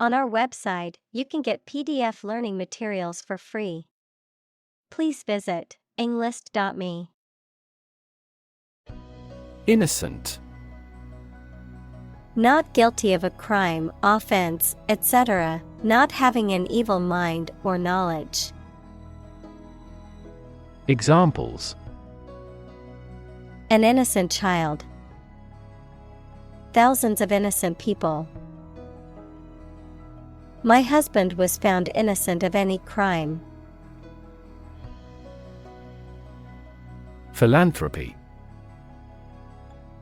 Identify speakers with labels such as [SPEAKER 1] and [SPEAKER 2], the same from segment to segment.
[SPEAKER 1] On our website, you can get PDF learning materials for free. Please visit englist.me.
[SPEAKER 2] Innocent.
[SPEAKER 1] Not guilty of a crime, offense, etc., not having an evil mind or knowledge.
[SPEAKER 2] Examples:
[SPEAKER 1] An innocent child. Thousands of innocent people. My husband was found innocent of any crime.
[SPEAKER 2] Philanthropy.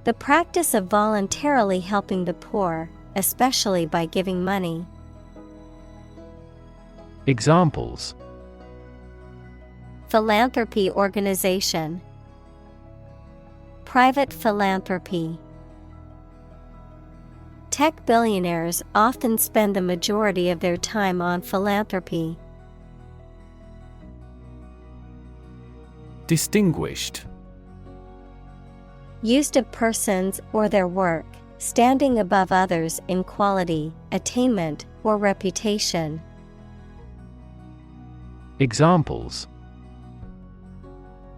[SPEAKER 1] The practice of voluntarily helping the poor, especially by giving money.
[SPEAKER 2] Examples:
[SPEAKER 1] Philanthropy organization. Private philanthropy. Tech billionaires often spend the majority of their time on philanthropy.
[SPEAKER 2] Distinguished.
[SPEAKER 1] Used of persons or their work, standing above others in quality, attainment, or reputation.
[SPEAKER 2] Examples: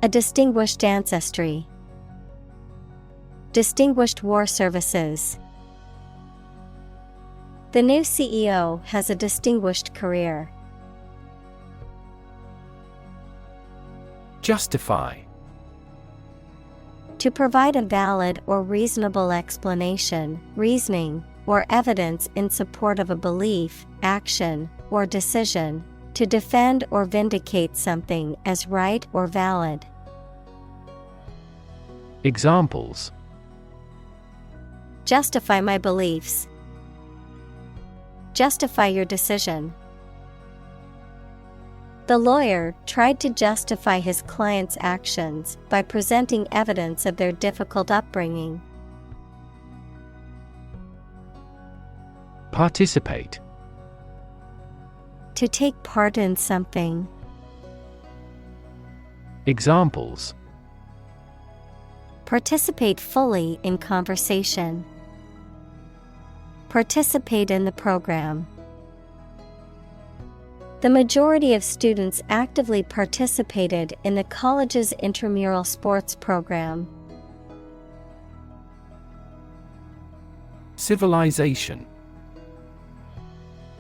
[SPEAKER 1] A distinguished ancestry. Distinguished war services. The new CEO has a distinguished career.
[SPEAKER 2] Justify.
[SPEAKER 1] To provide a valid or reasonable explanation, reasoning, or evidence in support of a belief, action, or decision, to defend or vindicate something as right or valid.
[SPEAKER 2] Examples:
[SPEAKER 1] Justify my beliefs. Justify your decision. The lawyer tried to justify his client's actions by presenting evidence of their difficult upbringing.
[SPEAKER 2] Participate.
[SPEAKER 1] To take part in something.
[SPEAKER 2] Examples:
[SPEAKER 1] Participate fully in conversation. Participate in the program. The majority of students actively participated in the college's intramural sports program.
[SPEAKER 2] Civilization.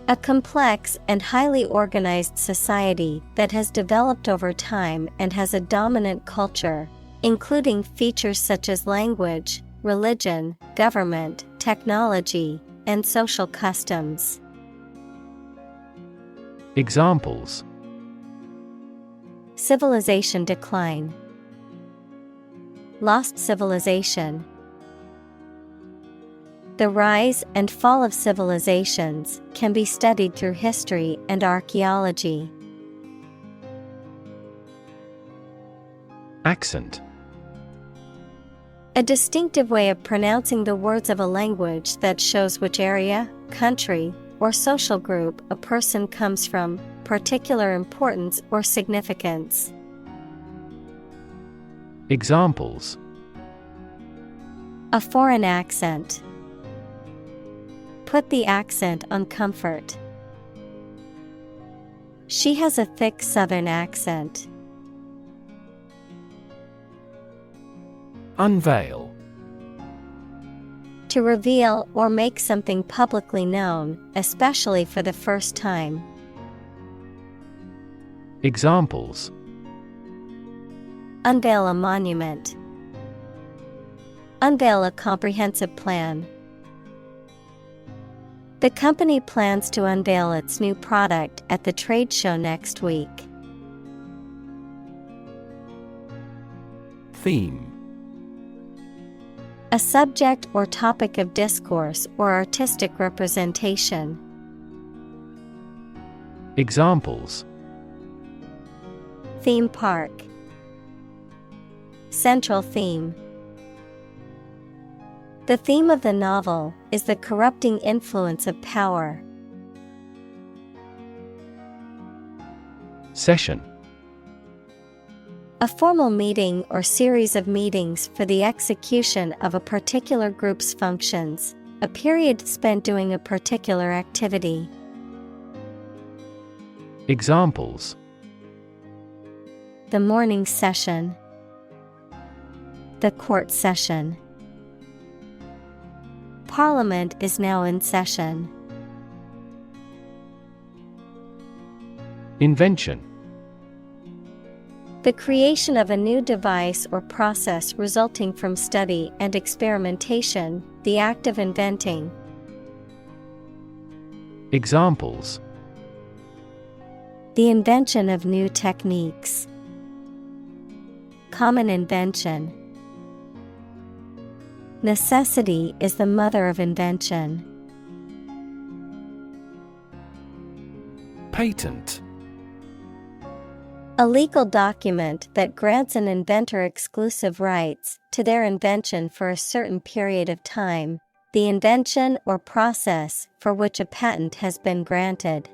[SPEAKER 1] A complex and highly organized society that has developed over time and has a dominant culture, including features such as language, religion, government, technology, and social customs.
[SPEAKER 2] Examples:
[SPEAKER 1] Civilization decline. Lost civilization. The rise and fall of civilizations can be studied through history and archaeology.
[SPEAKER 2] Accent.
[SPEAKER 1] A distinctive way of pronouncing the words of a language that shows which area, country, or social group a person comes from, particular importance or significance.
[SPEAKER 2] Examples:
[SPEAKER 1] A foreign accent. Put the accent on comfort. She has a thick Southern accent.
[SPEAKER 2] Unveil.
[SPEAKER 1] To reveal or make something publicly known, especially for the first time.
[SPEAKER 2] Examples:
[SPEAKER 1] Unveil a monument. Unveil a comprehensive plan. The company plans to unveil its new product at the trade show next week.
[SPEAKER 2] Theme.
[SPEAKER 1] A subject or topic of discourse or artistic representation.
[SPEAKER 2] Examples:
[SPEAKER 1] Theme park. Central theme. The theme of the novel is the corrupting influence of power.
[SPEAKER 2] Session.
[SPEAKER 1] A formal meeting or series of meetings for the execution of a particular group's functions, a period spent doing a particular activity.
[SPEAKER 2] Examples:
[SPEAKER 1] The morning session. The court session. Parliament is now in session.
[SPEAKER 2] Invention.
[SPEAKER 1] The creation of a new device or process resulting from study and experimentation, the act of inventing.
[SPEAKER 2] Examples:
[SPEAKER 1] The invention of new techniques. Common invention. Necessity is the mother of invention.
[SPEAKER 2] Patent.
[SPEAKER 1] A legal document that grants an inventor exclusive rights to their invention for a certain period of time, the invention or process for which a patent has been granted.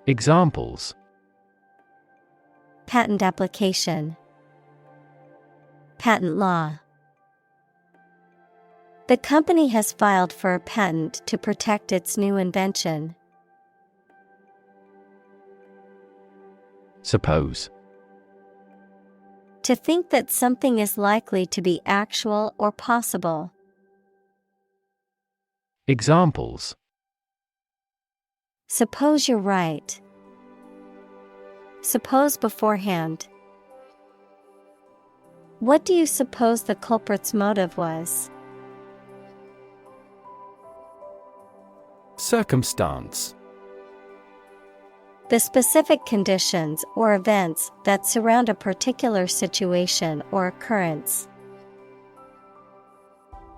[SPEAKER 2] Examples:
[SPEAKER 1] Patent application. Patent law. The company has filed for a patent to protect its new invention.
[SPEAKER 2] Suppose.
[SPEAKER 1] To think that something is likely to be actual or possible.
[SPEAKER 2] Examples:
[SPEAKER 1] Suppose you're right. Suppose beforehand. What do you suppose the culprit's motive was?
[SPEAKER 2] Circumstance.
[SPEAKER 1] The specific conditions or events that surround a particular situation or occurrence.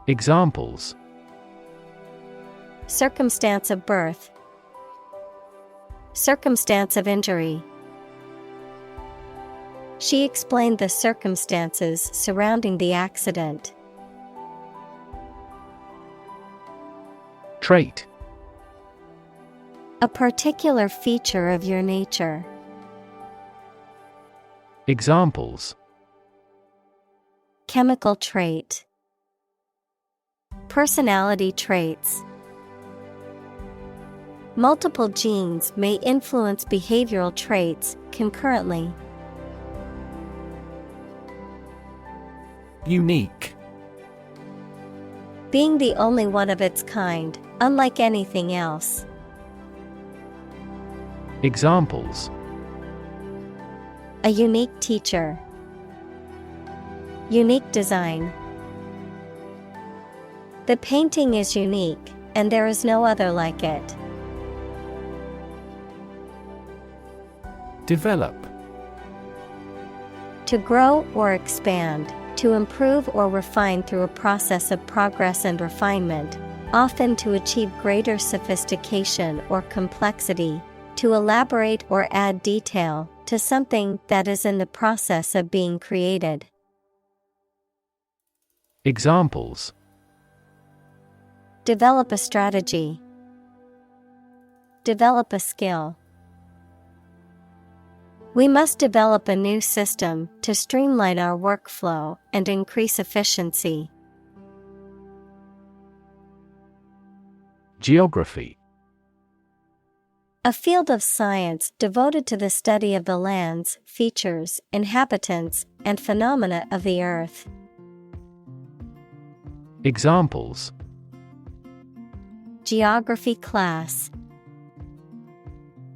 [SPEAKER 2] Examples:
[SPEAKER 1] Circumstance of birth. Circumstance of injury. She explained the circumstances surrounding the accident.
[SPEAKER 2] Trait.
[SPEAKER 1] A particular feature of your nature.
[SPEAKER 2] Examples:
[SPEAKER 1] Chemical trait. Personality traits. Multiple genes may influence behavioral traits concurrently.
[SPEAKER 2] Unique.
[SPEAKER 1] Being the only one of its kind, unlike anything else.
[SPEAKER 2] Examples:
[SPEAKER 1] A unique teacher. Unique design. The painting is unique, and there is no other like it.
[SPEAKER 2] Develop.
[SPEAKER 1] To grow or expand, to improve or refine through a process of progress and refinement, often to achieve greater sophistication or complexity, to elaborate or add detail to something that is in the process of being created.
[SPEAKER 2] Examples:
[SPEAKER 1] Develop a strategy. Develop a skill. We must develop a new system to streamline our workflow and increase efficiency.
[SPEAKER 2] Geography.
[SPEAKER 1] A field of science devoted to the study of the lands, features, inhabitants, and phenomena of the earth.
[SPEAKER 2] Examples:
[SPEAKER 1] Geography class.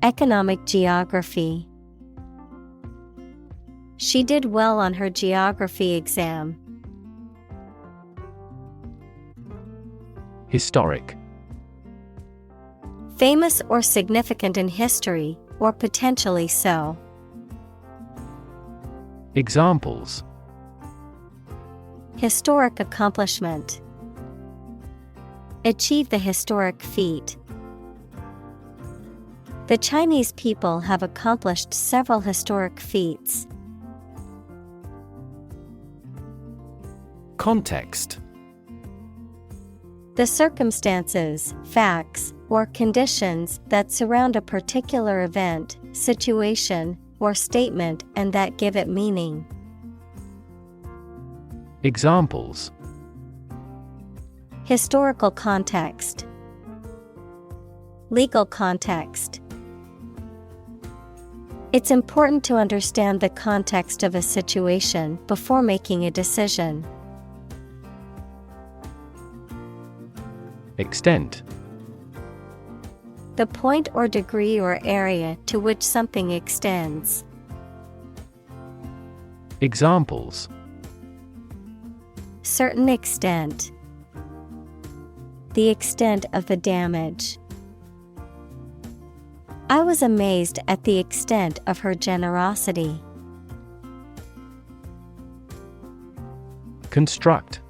[SPEAKER 1] Economic geography. She did well on her geography exam.
[SPEAKER 2] Historic.
[SPEAKER 1] Famous or significant in history, or potentially so.
[SPEAKER 2] Examples:
[SPEAKER 1] Historic accomplishment. Achieve the historic feat. The Chinese people have accomplished several historic feats.
[SPEAKER 2] Context.
[SPEAKER 1] The circumstances, facts, or conditions that surround a particular event, situation, or statement and that give it meaning.
[SPEAKER 2] Examples:
[SPEAKER 1] Historical context. Legal context. It's important to understand the context of a situation before making a decision.
[SPEAKER 2] Extent.
[SPEAKER 1] The point or degree or area to which something extends.
[SPEAKER 2] Examples.
[SPEAKER 1] Certain extent. The extent of the damage. I was amazed at the extent of her generosity.
[SPEAKER 2] Construct.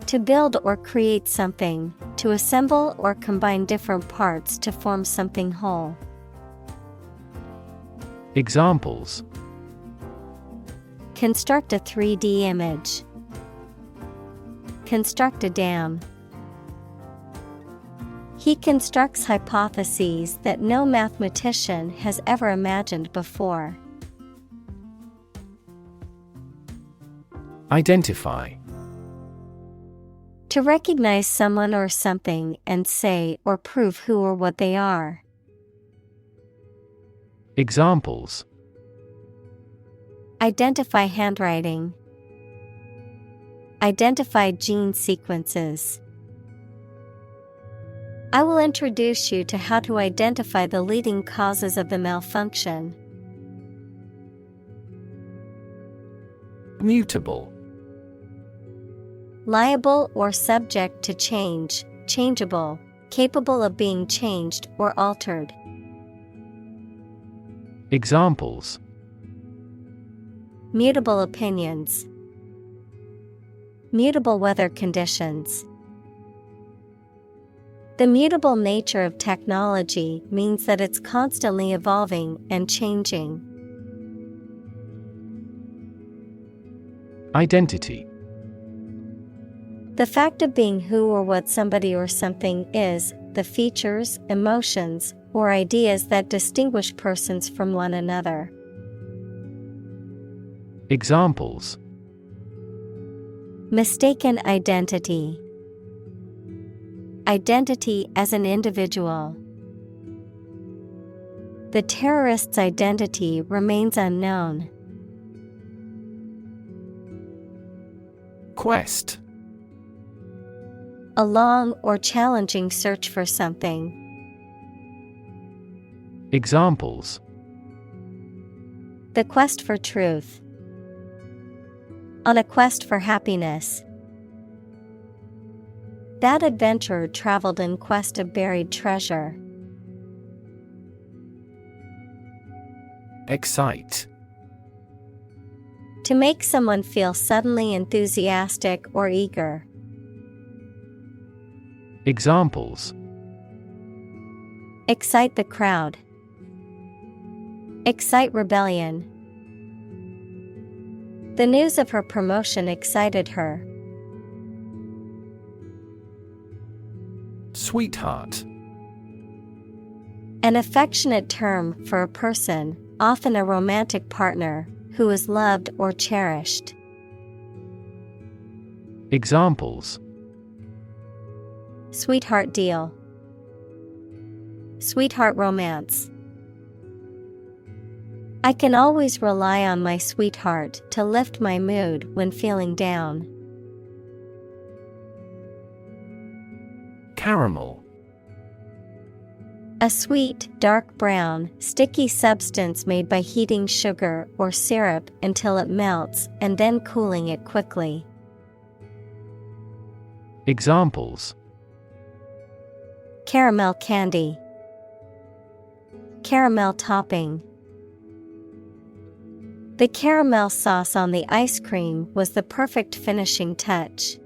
[SPEAKER 1] To build or create something, to assemble or combine different parts to form something whole.
[SPEAKER 2] Examples.
[SPEAKER 1] Construct a 3D image. Construct a dam. He constructs hypotheses that no mathematician has ever imagined before.
[SPEAKER 2] Identify.
[SPEAKER 1] To recognize someone or something and say or prove who or what they are.
[SPEAKER 2] Examples.
[SPEAKER 1] Identify handwriting. Identify gene sequences. I will introduce you to how to identify the leading causes of the malfunction.
[SPEAKER 2] Mutable.
[SPEAKER 1] Liable or subject to change, changeable, capable of being changed or altered.
[SPEAKER 2] Examples.
[SPEAKER 1] Mutable opinions. Mutable weather conditions. The mutable nature of technology means that it's constantly evolving and changing.
[SPEAKER 2] Identity.
[SPEAKER 1] The fact of being who or what somebody or something is, the features, emotions, or ideas that distinguish persons from one another.
[SPEAKER 2] Examples.
[SPEAKER 1] Mistaken identity. Identity as an individual. The terrorist's identity remains unknown.
[SPEAKER 2] Quest.
[SPEAKER 1] A long or challenging search for something.
[SPEAKER 2] Examples.
[SPEAKER 1] The quest for truth. On a quest for happiness. That adventurer traveled in quest of buried treasure.
[SPEAKER 2] Excite.
[SPEAKER 1] To make someone feel suddenly enthusiastic or eager.
[SPEAKER 2] Examples.
[SPEAKER 1] Excite the crowd. Excite rebellion. The news of her promotion excited her.
[SPEAKER 2] Sweetheart.
[SPEAKER 1] An affectionate term for a person, often a romantic partner, who is loved or cherished.
[SPEAKER 2] Examples.
[SPEAKER 1] Sweetheart deal. Sweetheart romance. I can always rely on my sweetheart to lift my mood when feeling down.
[SPEAKER 2] Caramel.
[SPEAKER 1] A sweet, dark brown, sticky substance made by heating sugar or syrup until it melts and then cooling it quickly.
[SPEAKER 2] Examples.
[SPEAKER 1] Caramel candy. Caramel topping. The caramel sauce on the ice cream was the perfect finishing touch.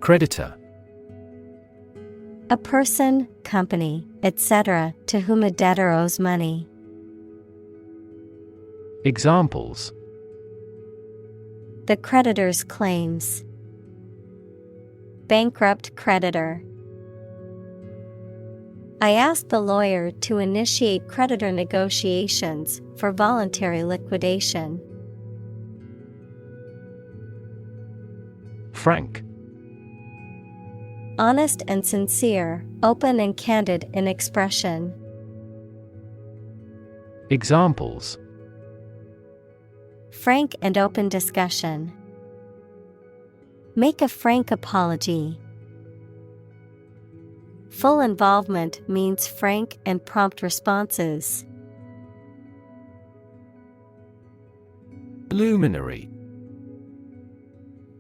[SPEAKER 2] Creditor.
[SPEAKER 1] A person, company, etc., to whom a debtor owes money.
[SPEAKER 2] Examples.
[SPEAKER 1] The creditor's claims. Bankrupt creditor. I asked the lawyer to initiate creditor negotiations for voluntary liquidation.
[SPEAKER 2] Frank.
[SPEAKER 1] Honest and sincere, open and candid in expression.
[SPEAKER 2] Examples:
[SPEAKER 1] Frank and open discussion. Make a frank apology. Full involvement means frank and prompt responses.
[SPEAKER 2] Luminary.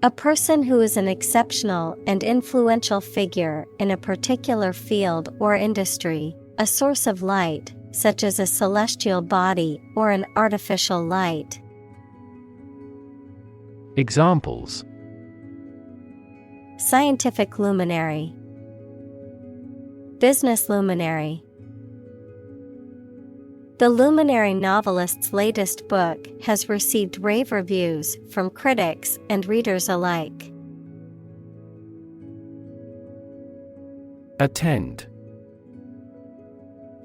[SPEAKER 1] A person who is an exceptional and influential figure in a particular field or industry, a source of light, such as a celestial body or an artificial light.
[SPEAKER 2] Examples:
[SPEAKER 1] Scientific luminary. Business luminary. The luminary novelist's latest book has received rave reviews from critics and readers alike.
[SPEAKER 2] Attend.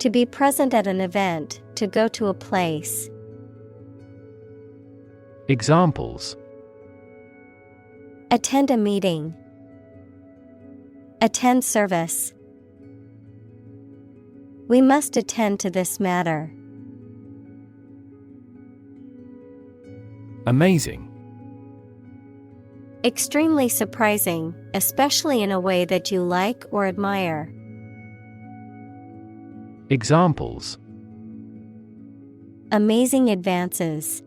[SPEAKER 1] To be present at an event, to go to a place.
[SPEAKER 2] Examples:
[SPEAKER 1] Attend a meeting. Attend service. We must attend to this matter.
[SPEAKER 2] Amazing.
[SPEAKER 1] Extremely surprising, especially in a way that you like or admire.
[SPEAKER 2] Examples:
[SPEAKER 1] Amazing advances.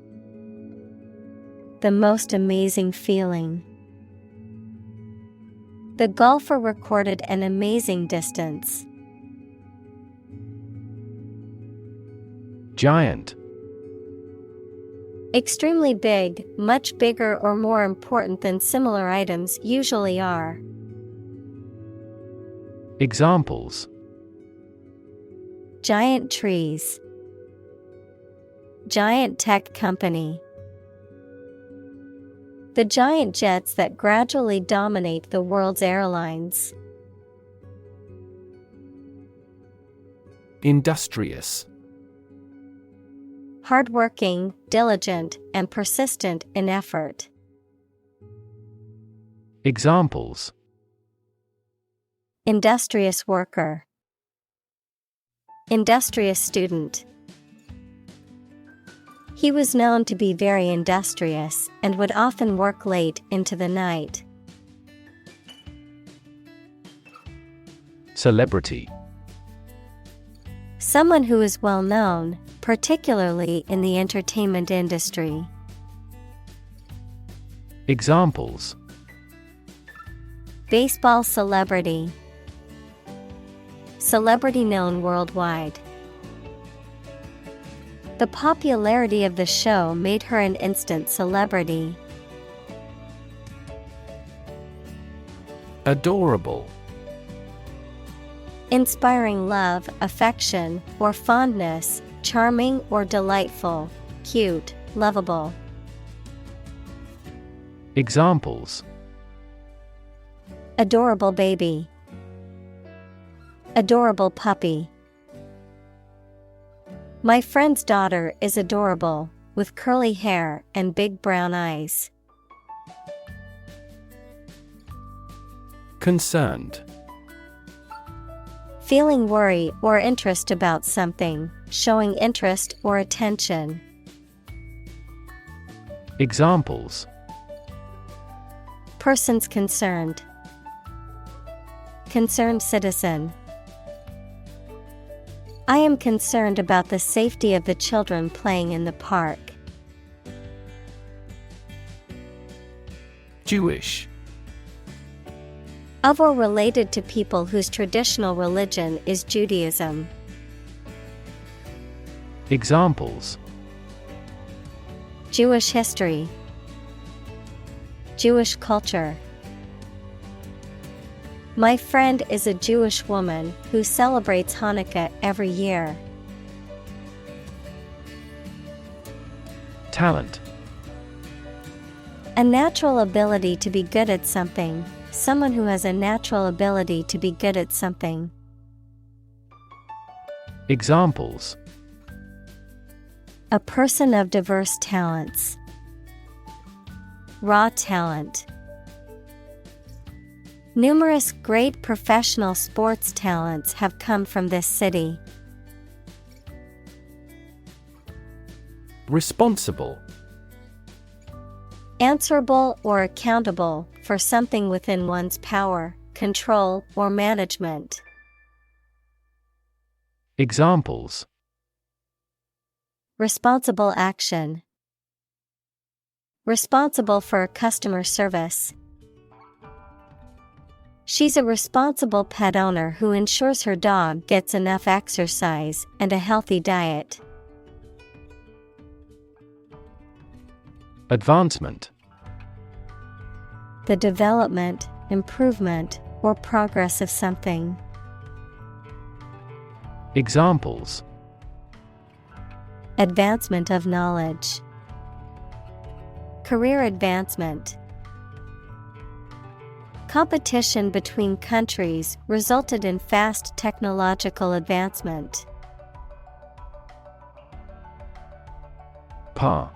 [SPEAKER 1] The most amazing feeling. The golfer recorded an amazing distance.
[SPEAKER 2] Giant.
[SPEAKER 1] Extremely big, much bigger or more important than similar items usually are.
[SPEAKER 2] Examples:
[SPEAKER 1] Giant trees. Giant tech company. The giant jets that gradually dominate the world's airlines.
[SPEAKER 2] Industrious.
[SPEAKER 1] Hardworking, diligent, and persistent in effort.
[SPEAKER 2] Examples:
[SPEAKER 1] Industrious worker. Industrious student. He was known to be very industrious and would often work late into the night.
[SPEAKER 2] Celebrity.
[SPEAKER 1] Someone who is well known, particularly in the entertainment industry.
[SPEAKER 2] Examples:
[SPEAKER 1] Baseball celebrity. Celebrity known worldwide. The popularity of the show made her an instant celebrity.
[SPEAKER 2] Adorable.
[SPEAKER 1] Inspiring love, affection, or fondness, charming or delightful, cute, lovable.
[SPEAKER 2] Examples:
[SPEAKER 1] Adorable baby. Adorable puppy. My friend's daughter is adorable, with curly hair and big brown eyes.
[SPEAKER 2] Concerned.
[SPEAKER 1] Feeling worry or interest about something, showing interest or attention.
[SPEAKER 2] Examples:
[SPEAKER 1] Persons concerned. Concerned citizen. I am concerned about the safety of the children playing in the park.
[SPEAKER 2] Jewish.
[SPEAKER 1] Of or related to people whose traditional religion is Judaism.
[SPEAKER 2] Examples:
[SPEAKER 1] Jewish history. Jewish culture. My friend is a Jewish woman who celebrates Hanukkah every year.
[SPEAKER 2] Talent.
[SPEAKER 1] A natural ability to be good at something. Someone who has a natural ability to be good at something.
[SPEAKER 2] Examples:
[SPEAKER 1] A person of diverse talents. Raw talent. Numerous great professional sports talents have come from this city.
[SPEAKER 2] Responsible.
[SPEAKER 1] Answerable or accountable for something within one's power, control, or management.
[SPEAKER 2] Examples.
[SPEAKER 1] Responsible action. Responsible for customer service. She's a responsible pet owner who ensures her dog gets enough exercise and a healthy diet.
[SPEAKER 2] Advancement.
[SPEAKER 1] The development, improvement, or progress of something.
[SPEAKER 2] Examples.
[SPEAKER 1] Advancement of knowledge. Career advancement. Competition between countries resulted in fast technological advancement.
[SPEAKER 2] Par.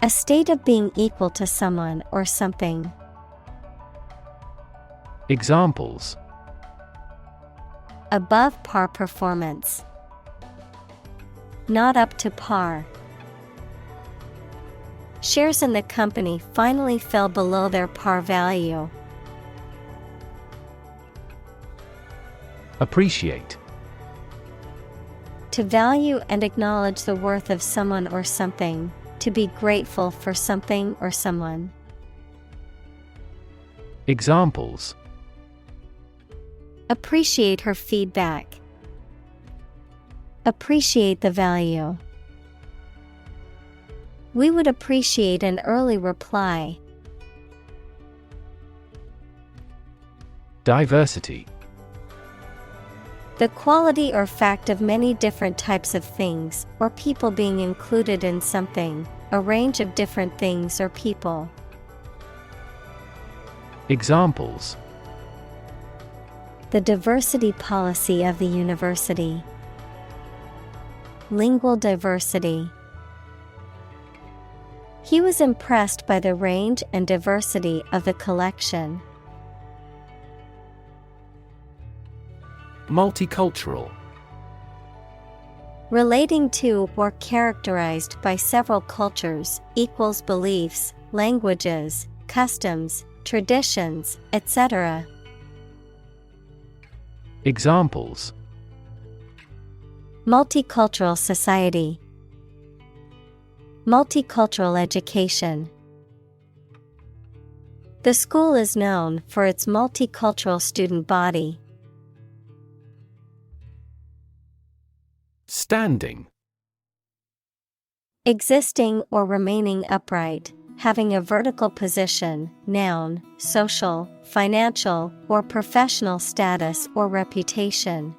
[SPEAKER 1] A state of being equal to someone or something.
[SPEAKER 2] Examples.
[SPEAKER 1] Above par performance. Not up to par. Shares in the company finally fell below their par value.
[SPEAKER 2] Appreciate.
[SPEAKER 1] To value and acknowledge the worth of someone or something. To be grateful for something or someone.
[SPEAKER 2] Examples.
[SPEAKER 1] Appreciate her feedback. Appreciate the value. We would appreciate an early reply.
[SPEAKER 2] Diversity.
[SPEAKER 1] The quality or fact of many different types of things or people being included in something, a range of different things or people.
[SPEAKER 2] Examples.
[SPEAKER 1] The diversity policy of the university. Lingual diversity. He was impressed by the range and diversity of the collection.
[SPEAKER 2] Multicultural.
[SPEAKER 1] Relating to or characterized by several cultures, equals beliefs, languages, customs, traditions, etc.
[SPEAKER 2] Examples.
[SPEAKER 1] Multicultural society. Multicultural education. The school is known for its multicultural student body.
[SPEAKER 2] Standing.
[SPEAKER 1] Existing or remaining upright, having a vertical position, noun, social, financial, or professional status or reputation.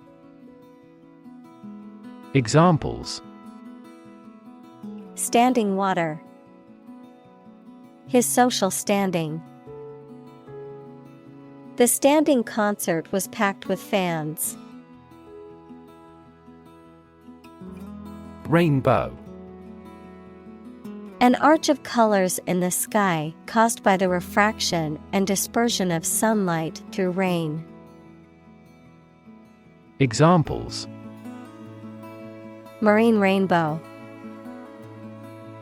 [SPEAKER 2] Examples.
[SPEAKER 1] Standing water. His social standing. The standing concert was packed with fans.
[SPEAKER 2] Rainbow.
[SPEAKER 1] An arch of colors in the sky caused by the refraction and dispersion of sunlight through rain.
[SPEAKER 2] Examples.
[SPEAKER 1] Marine rainbow.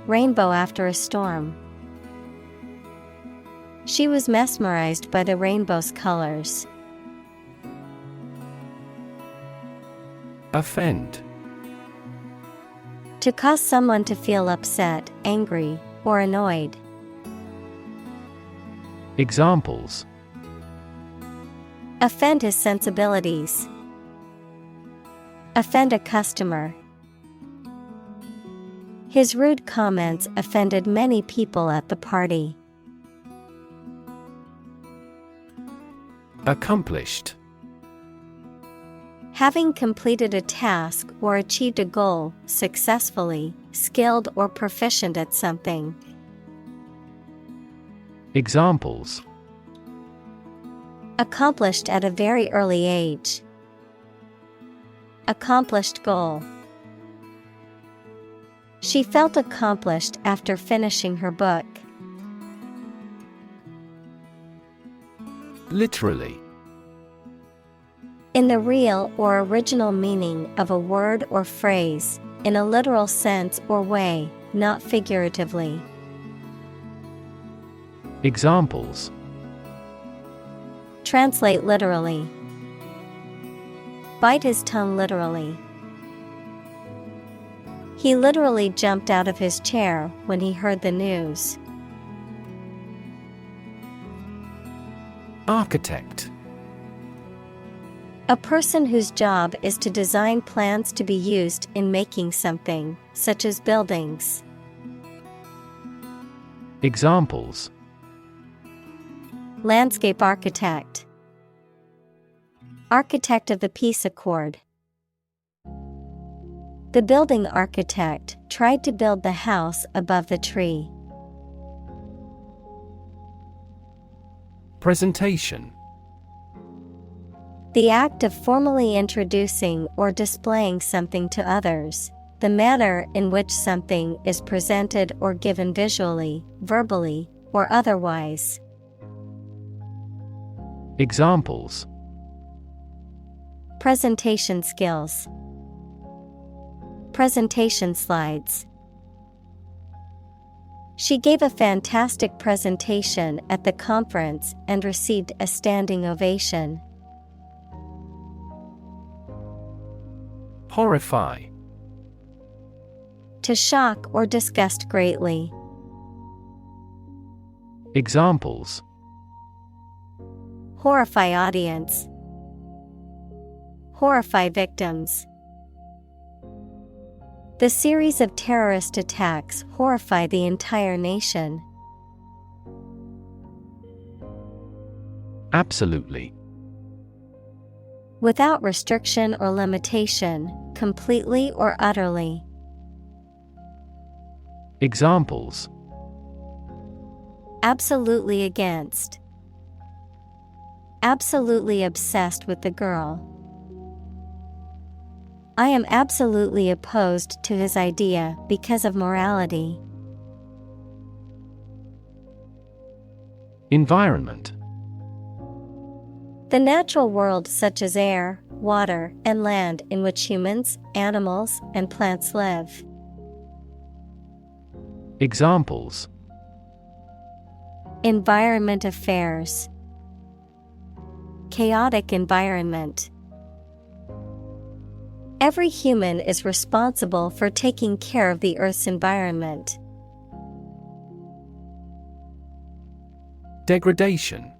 [SPEAKER 1] Rainbow after a storm. She was mesmerized by the rainbow's colors.
[SPEAKER 2] Offend.
[SPEAKER 1] To cause someone to feel upset, angry, or annoyed.
[SPEAKER 2] Examples.
[SPEAKER 1] Offend his sensibilities. Offend a customer. His rude comments offended many people at the party.
[SPEAKER 2] Accomplished.
[SPEAKER 1] Having completed a task or achieved a goal successfully, skilled or proficient at something.
[SPEAKER 2] Examples.
[SPEAKER 1] Accomplished at a very early age. Accomplished goal. She felt accomplished after finishing her book.
[SPEAKER 2] Literally.
[SPEAKER 1] In the real or original meaning of a word or phrase, in a literal sense or way, not figuratively.
[SPEAKER 2] Examples.
[SPEAKER 1] Translate literally. Bite his tongue literally. He literally jumped out of his chair when he heard the news.
[SPEAKER 2] Architect.
[SPEAKER 1] A person whose job is to design plans to be used in making something, such as buildings.
[SPEAKER 2] Examples.
[SPEAKER 1] Landscape architect. Architect of the peace accord. The building architect tried to build the house above the tree.
[SPEAKER 2] Presentation.
[SPEAKER 1] The act of formally introducing or displaying something to others. The manner in which something is presented or given visually, verbally, or otherwise.
[SPEAKER 2] Examples.
[SPEAKER 1] Presentation skills. Presentation slides. She gave a fantastic presentation at the conference and received a standing ovation.
[SPEAKER 2] Horrify.
[SPEAKER 1] To shock or disgust greatly.
[SPEAKER 2] Examples.
[SPEAKER 1] Horrify audience. Horrify victims. The series of terrorist attacks horrify the entire nation.
[SPEAKER 2] Absolutely.
[SPEAKER 1] Without restriction or limitation, completely or utterly.
[SPEAKER 2] Examples.
[SPEAKER 1] Absolutely against. Absolutely obsessed with the girl. I am absolutely opposed to his idea because of morality.
[SPEAKER 2] Environment.
[SPEAKER 1] The natural world such as air, water, and land in which humans, animals, and plants live.
[SPEAKER 2] Examples.
[SPEAKER 1] Environment affairs. Chaotic environment. Every human is responsible for taking care of the Earth's environment.
[SPEAKER 2] Degradation.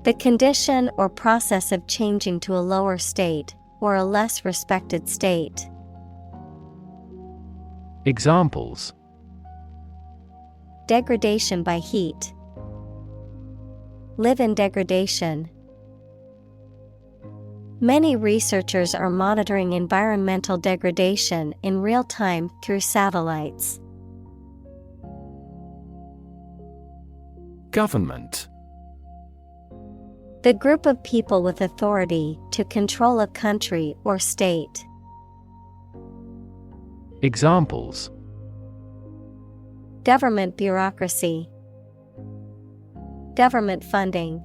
[SPEAKER 1] The condition or process of changing to a lower state, or a less respected state.
[SPEAKER 2] Examples.
[SPEAKER 1] Degradation by heat. Live in degradation. Many researchers are monitoring environmental degradation in real time through satellites.
[SPEAKER 2] Government.
[SPEAKER 1] The group of people with authority to control a country or state.
[SPEAKER 2] Examples.
[SPEAKER 1] Government bureaucracy. Government funding.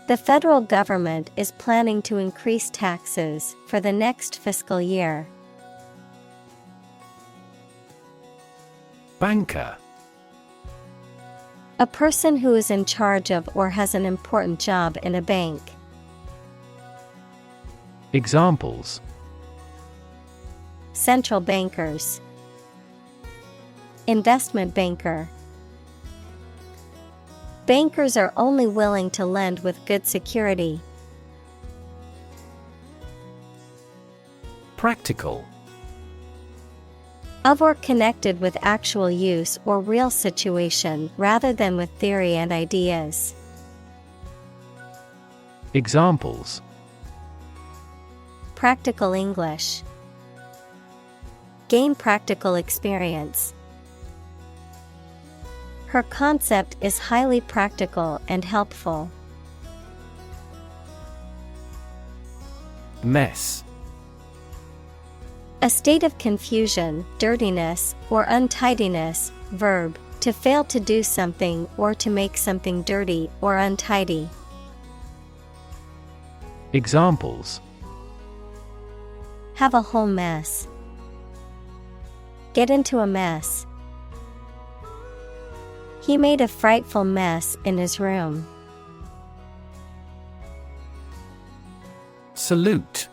[SPEAKER 1] The federal government is planning to increase taxes for the next fiscal year.
[SPEAKER 2] Banker.
[SPEAKER 1] A person who is in charge of or has an important job in a bank.
[SPEAKER 2] Examples.
[SPEAKER 1] Central bankers. Investment banker. Bankers are only willing to lend with good security.
[SPEAKER 2] Practical.
[SPEAKER 1] Of or connected with actual use or real situation rather than with theory and ideas.
[SPEAKER 2] Examples.
[SPEAKER 1] Practical English. Gain practical experience. Her concept is highly practical and helpful.
[SPEAKER 2] Mess.
[SPEAKER 1] A state of confusion, dirtiness, or untidiness. Verb, To fail to do something or to make something dirty or untidy.
[SPEAKER 2] Examples:
[SPEAKER 1] Have a whole mess. Get into a mess. He made a frightful mess in his room.
[SPEAKER 2] Salute.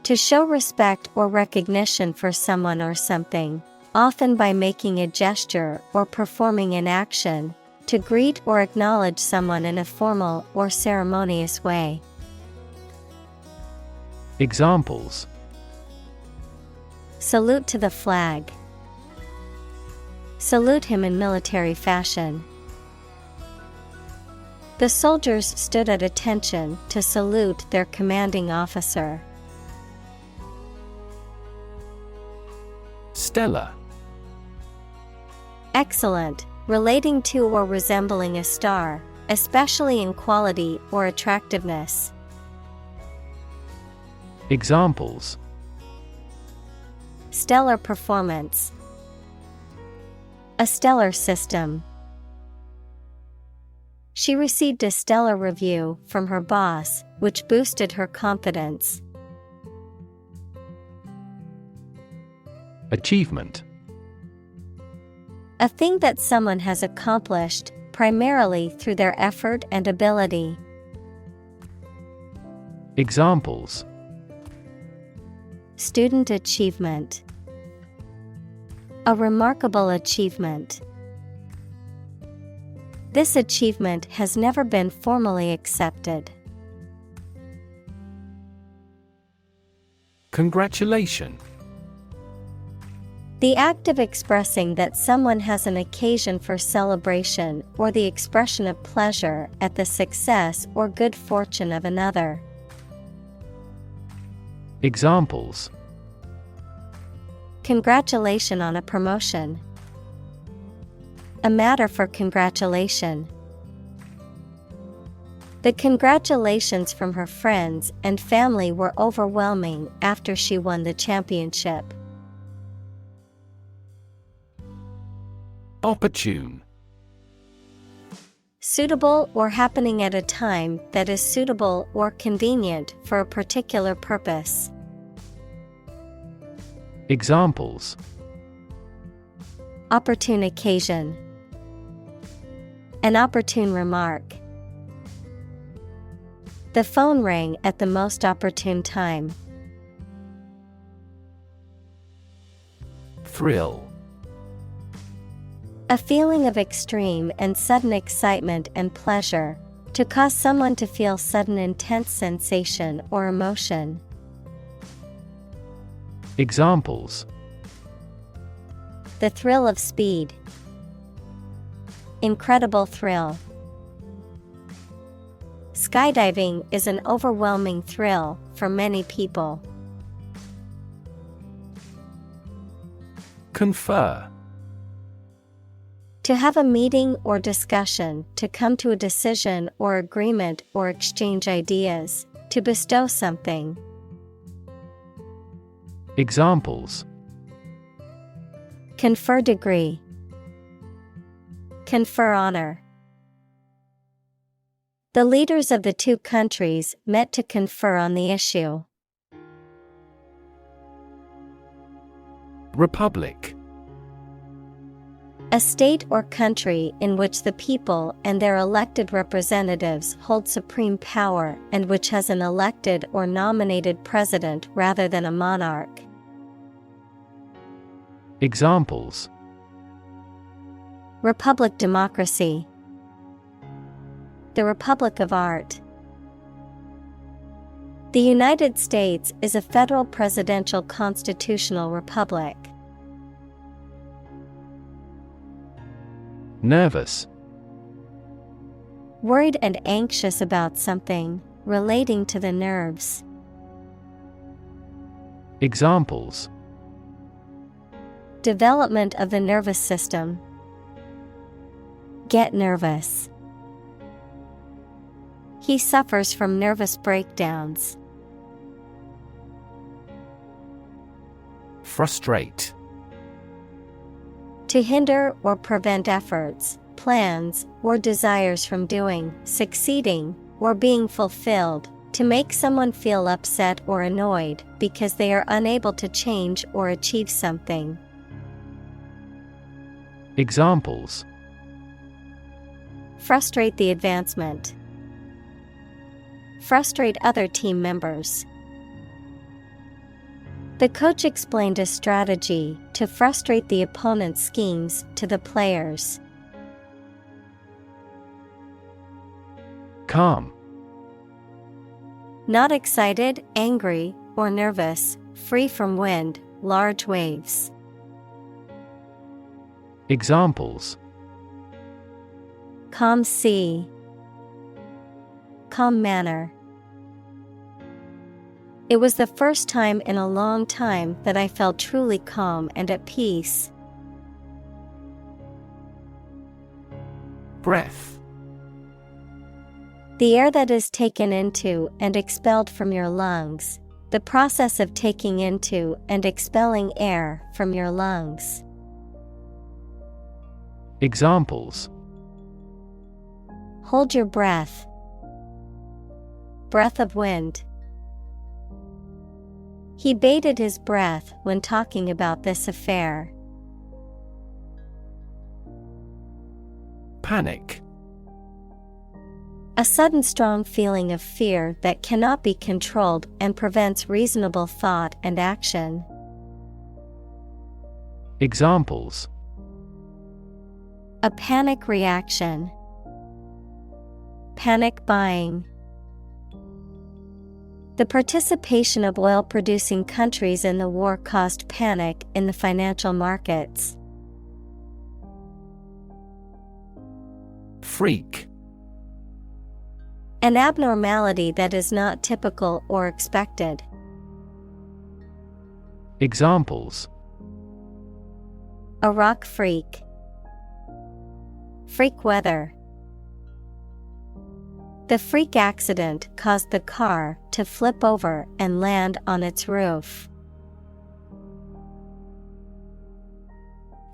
[SPEAKER 1] To show respect or recognition for someone or something, often by making a gesture or performing an action, to greet or acknowledge someone in a formal or ceremonious way.
[SPEAKER 2] Examples:
[SPEAKER 1] Salute to the flag. Salute him in military fashion. The soldiers stood at attention to salute their commanding officer.
[SPEAKER 2] Stellar.
[SPEAKER 1] Excellent, relating to or resembling a star, especially in quality or attractiveness.
[SPEAKER 2] Examples:
[SPEAKER 1] Stellar performance. A stellar system. She received a stellar review from her boss, which boosted her confidence.
[SPEAKER 2] Achievement.
[SPEAKER 1] A thing that someone has accomplished, primarily through their effort and ability.
[SPEAKER 2] Examples:
[SPEAKER 1] Student achievement. A remarkable achievement. This achievement has never been formally accepted.
[SPEAKER 2] Congratulation.
[SPEAKER 1] The act of expressing that someone has an occasion for celebration or the expression of pleasure at the success or good fortune of another.
[SPEAKER 2] Examples:
[SPEAKER 1] Congratulation on a promotion. A matter for congratulation. The congratulations from her friends and family were overwhelming after she won the championship.
[SPEAKER 2] Opportune.
[SPEAKER 1] Suitable or happening at a time that is suitable or convenient for a particular purpose.
[SPEAKER 2] Examples:
[SPEAKER 1] Opportune occasion. An opportune remark. The phone rang at the most opportune time.
[SPEAKER 2] Thrill.
[SPEAKER 1] A feeling of extreme and sudden excitement and pleasure, to cause someone to feel sudden intense sensation or emotion.
[SPEAKER 2] Examples:
[SPEAKER 1] The thrill of speed. Incredible thrill. Skydiving is an overwhelming thrill for many people.
[SPEAKER 2] Confer.
[SPEAKER 1] To have a meeting or discussion, to come to a decision or agreement or exchange ideas, to bestow something.
[SPEAKER 2] Examples:
[SPEAKER 1] Confer degree. Confer honor. The leaders of the two countries met to confer on the issue.
[SPEAKER 2] Republic.
[SPEAKER 1] A state or country in which the people and their elected representatives hold supreme power and which has an elected or nominated president rather than a monarch.
[SPEAKER 2] Examples:
[SPEAKER 1] Republic democracy. The Republic of Art. The United States is a federal presidential constitutional republic.
[SPEAKER 2] Nervous.
[SPEAKER 1] Worried and anxious about something, relating to the nerves.
[SPEAKER 2] Examples:
[SPEAKER 1] Development of the nervous system. Get nervous. He suffers from nervous breakdowns.
[SPEAKER 2] Frustrate.
[SPEAKER 1] To hinder or prevent efforts, plans, or desires from doing, succeeding, or being fulfilled. To make someone feel upset or annoyed because they are unable to change or achieve something.
[SPEAKER 2] Examples:
[SPEAKER 1] Frustrate the advancement. Frustrate other team members. The coach explained a strategy to frustrate the opponent's schemes to the players.
[SPEAKER 2] Calm.
[SPEAKER 1] Not excited, angry, or nervous, free from wind, large waves.
[SPEAKER 2] Examples:
[SPEAKER 1] Calm sea. Calm manner. It was the first time in a long time that I felt truly calm and at peace.
[SPEAKER 2] Breath.
[SPEAKER 1] The air that is taken into and expelled from your lungs. The process of taking into and expelling air from your lungs.
[SPEAKER 2] Examples:
[SPEAKER 1] Hold your breath. Breath of wind. He bated his breath when talking about this affair.
[SPEAKER 2] Panic.
[SPEAKER 1] A sudden strong feeling of fear that cannot be controlled and prevents reasonable thought and action.
[SPEAKER 2] Examples:
[SPEAKER 1] A panic reaction. Panic buying. The participation of oil-producing countries in the war caused panic in the financial markets.
[SPEAKER 2] Freak.
[SPEAKER 1] An abnormality that is not typical or expected.
[SPEAKER 2] Examples:
[SPEAKER 1] A rock freak. Freak weather. The freak accident caused the car to flip over and land on its roof.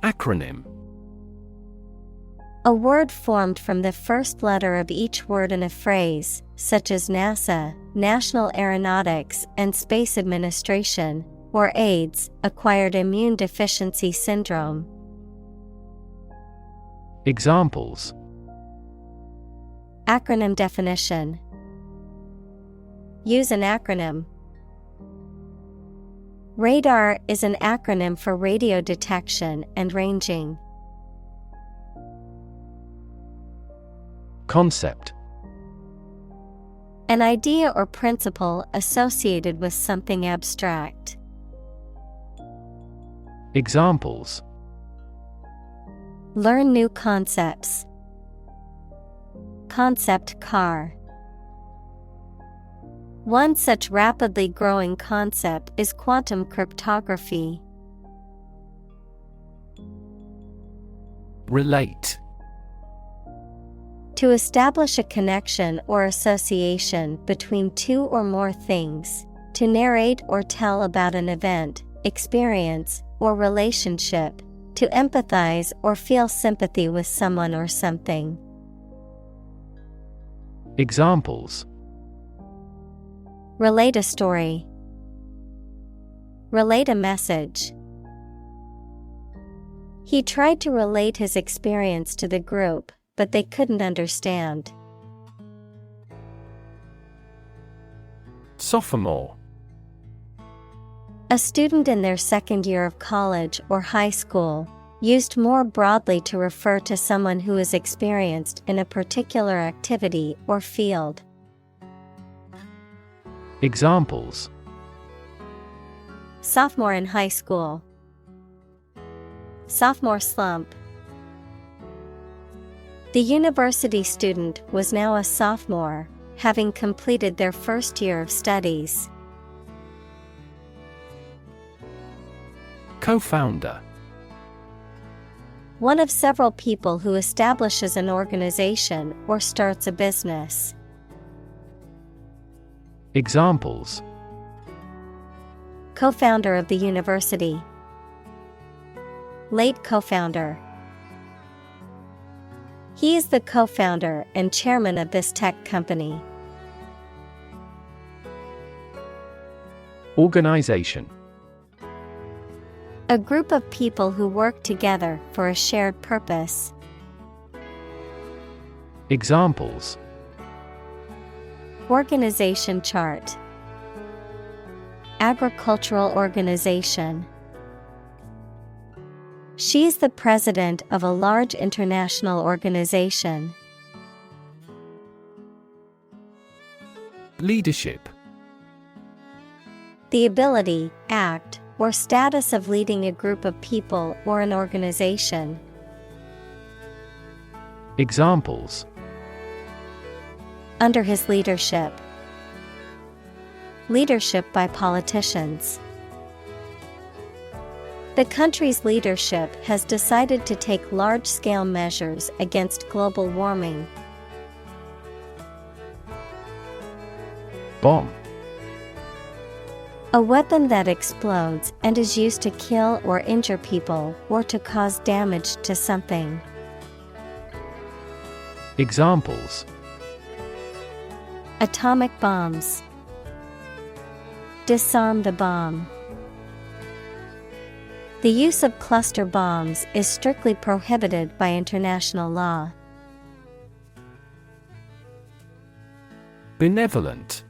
[SPEAKER 2] Acronym.
[SPEAKER 1] A word formed from the first letter of each word in a phrase, such as NASA, National Aeronautics and Space Administration, or AIDS, Acquired Immune Deficiency Syndrome.
[SPEAKER 2] Examples:
[SPEAKER 1] Acronym definition. Use an acronym. Radar is an acronym for radio detection and ranging.
[SPEAKER 2] Concept.
[SPEAKER 1] An idea or principle associated with something abstract.
[SPEAKER 2] Examples:
[SPEAKER 1] Learn new concepts. Concept car. One such rapidly growing concept is quantum cryptography.
[SPEAKER 2] Relate.
[SPEAKER 1] To establish a connection or association between two or more things. To narrate or tell about an event, experience, or relationship. To empathize or feel sympathy with someone or something.
[SPEAKER 2] Examples:
[SPEAKER 1] Relate a story. Relate a message. He tried to relate his experience to the group, but they couldn't understand.
[SPEAKER 2] Sophomore.
[SPEAKER 1] A student in their second year of college or high school, used more broadly to refer to someone who is experienced in a particular activity or field.
[SPEAKER 2] Examples:
[SPEAKER 1] Sophomore in high school. Sophomore slump. The university student was now a sophomore, having completed their first year of studies.
[SPEAKER 2] Co-founder.
[SPEAKER 1] One of several people who establishes an organization or starts a business.
[SPEAKER 2] Examples:
[SPEAKER 1] Co-founder of the university. late co-founder. He is the co-founder and chairman of this tech company.
[SPEAKER 2] Organization.
[SPEAKER 1] A group of people who work together for a shared purpose.
[SPEAKER 2] Examples:
[SPEAKER 1] Organization chart. Agricultural organization. She is the president of a large international organization.
[SPEAKER 2] Leadership.
[SPEAKER 1] The ability, act, or status of leading a group of people or an organization.
[SPEAKER 2] Examples:
[SPEAKER 1] Under his leadership. Leadership by politicians. The country's leadership has decided to take large-scale measures against global warming.
[SPEAKER 2] Bomb.
[SPEAKER 1] A weapon that explodes and is used to kill or injure people or to cause damage to something.
[SPEAKER 2] Examples:
[SPEAKER 1] Atomic bombs. Disarm the bomb. The use of cluster bombs is strictly prohibited by international law.
[SPEAKER 2] Benevolent.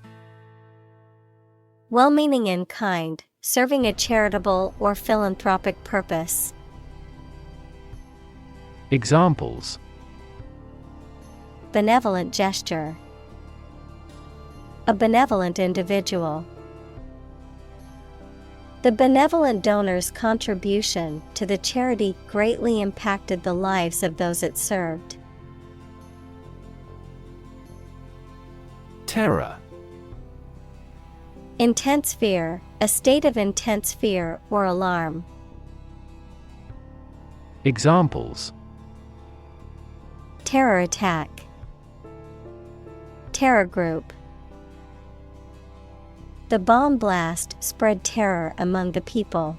[SPEAKER 1] Well-meaning in kind, serving a charitable or philanthropic purpose.
[SPEAKER 2] Examples:
[SPEAKER 1] Benevolent gesture. A benevolent individual. The benevolent donor's contribution to the charity greatly impacted the lives of those it served.
[SPEAKER 2] Terror.
[SPEAKER 1] Intense fear, a state of intense fear or alarm.
[SPEAKER 2] Examples:
[SPEAKER 1] Terror attack. Terror group. The bomb blast spread terror among the people.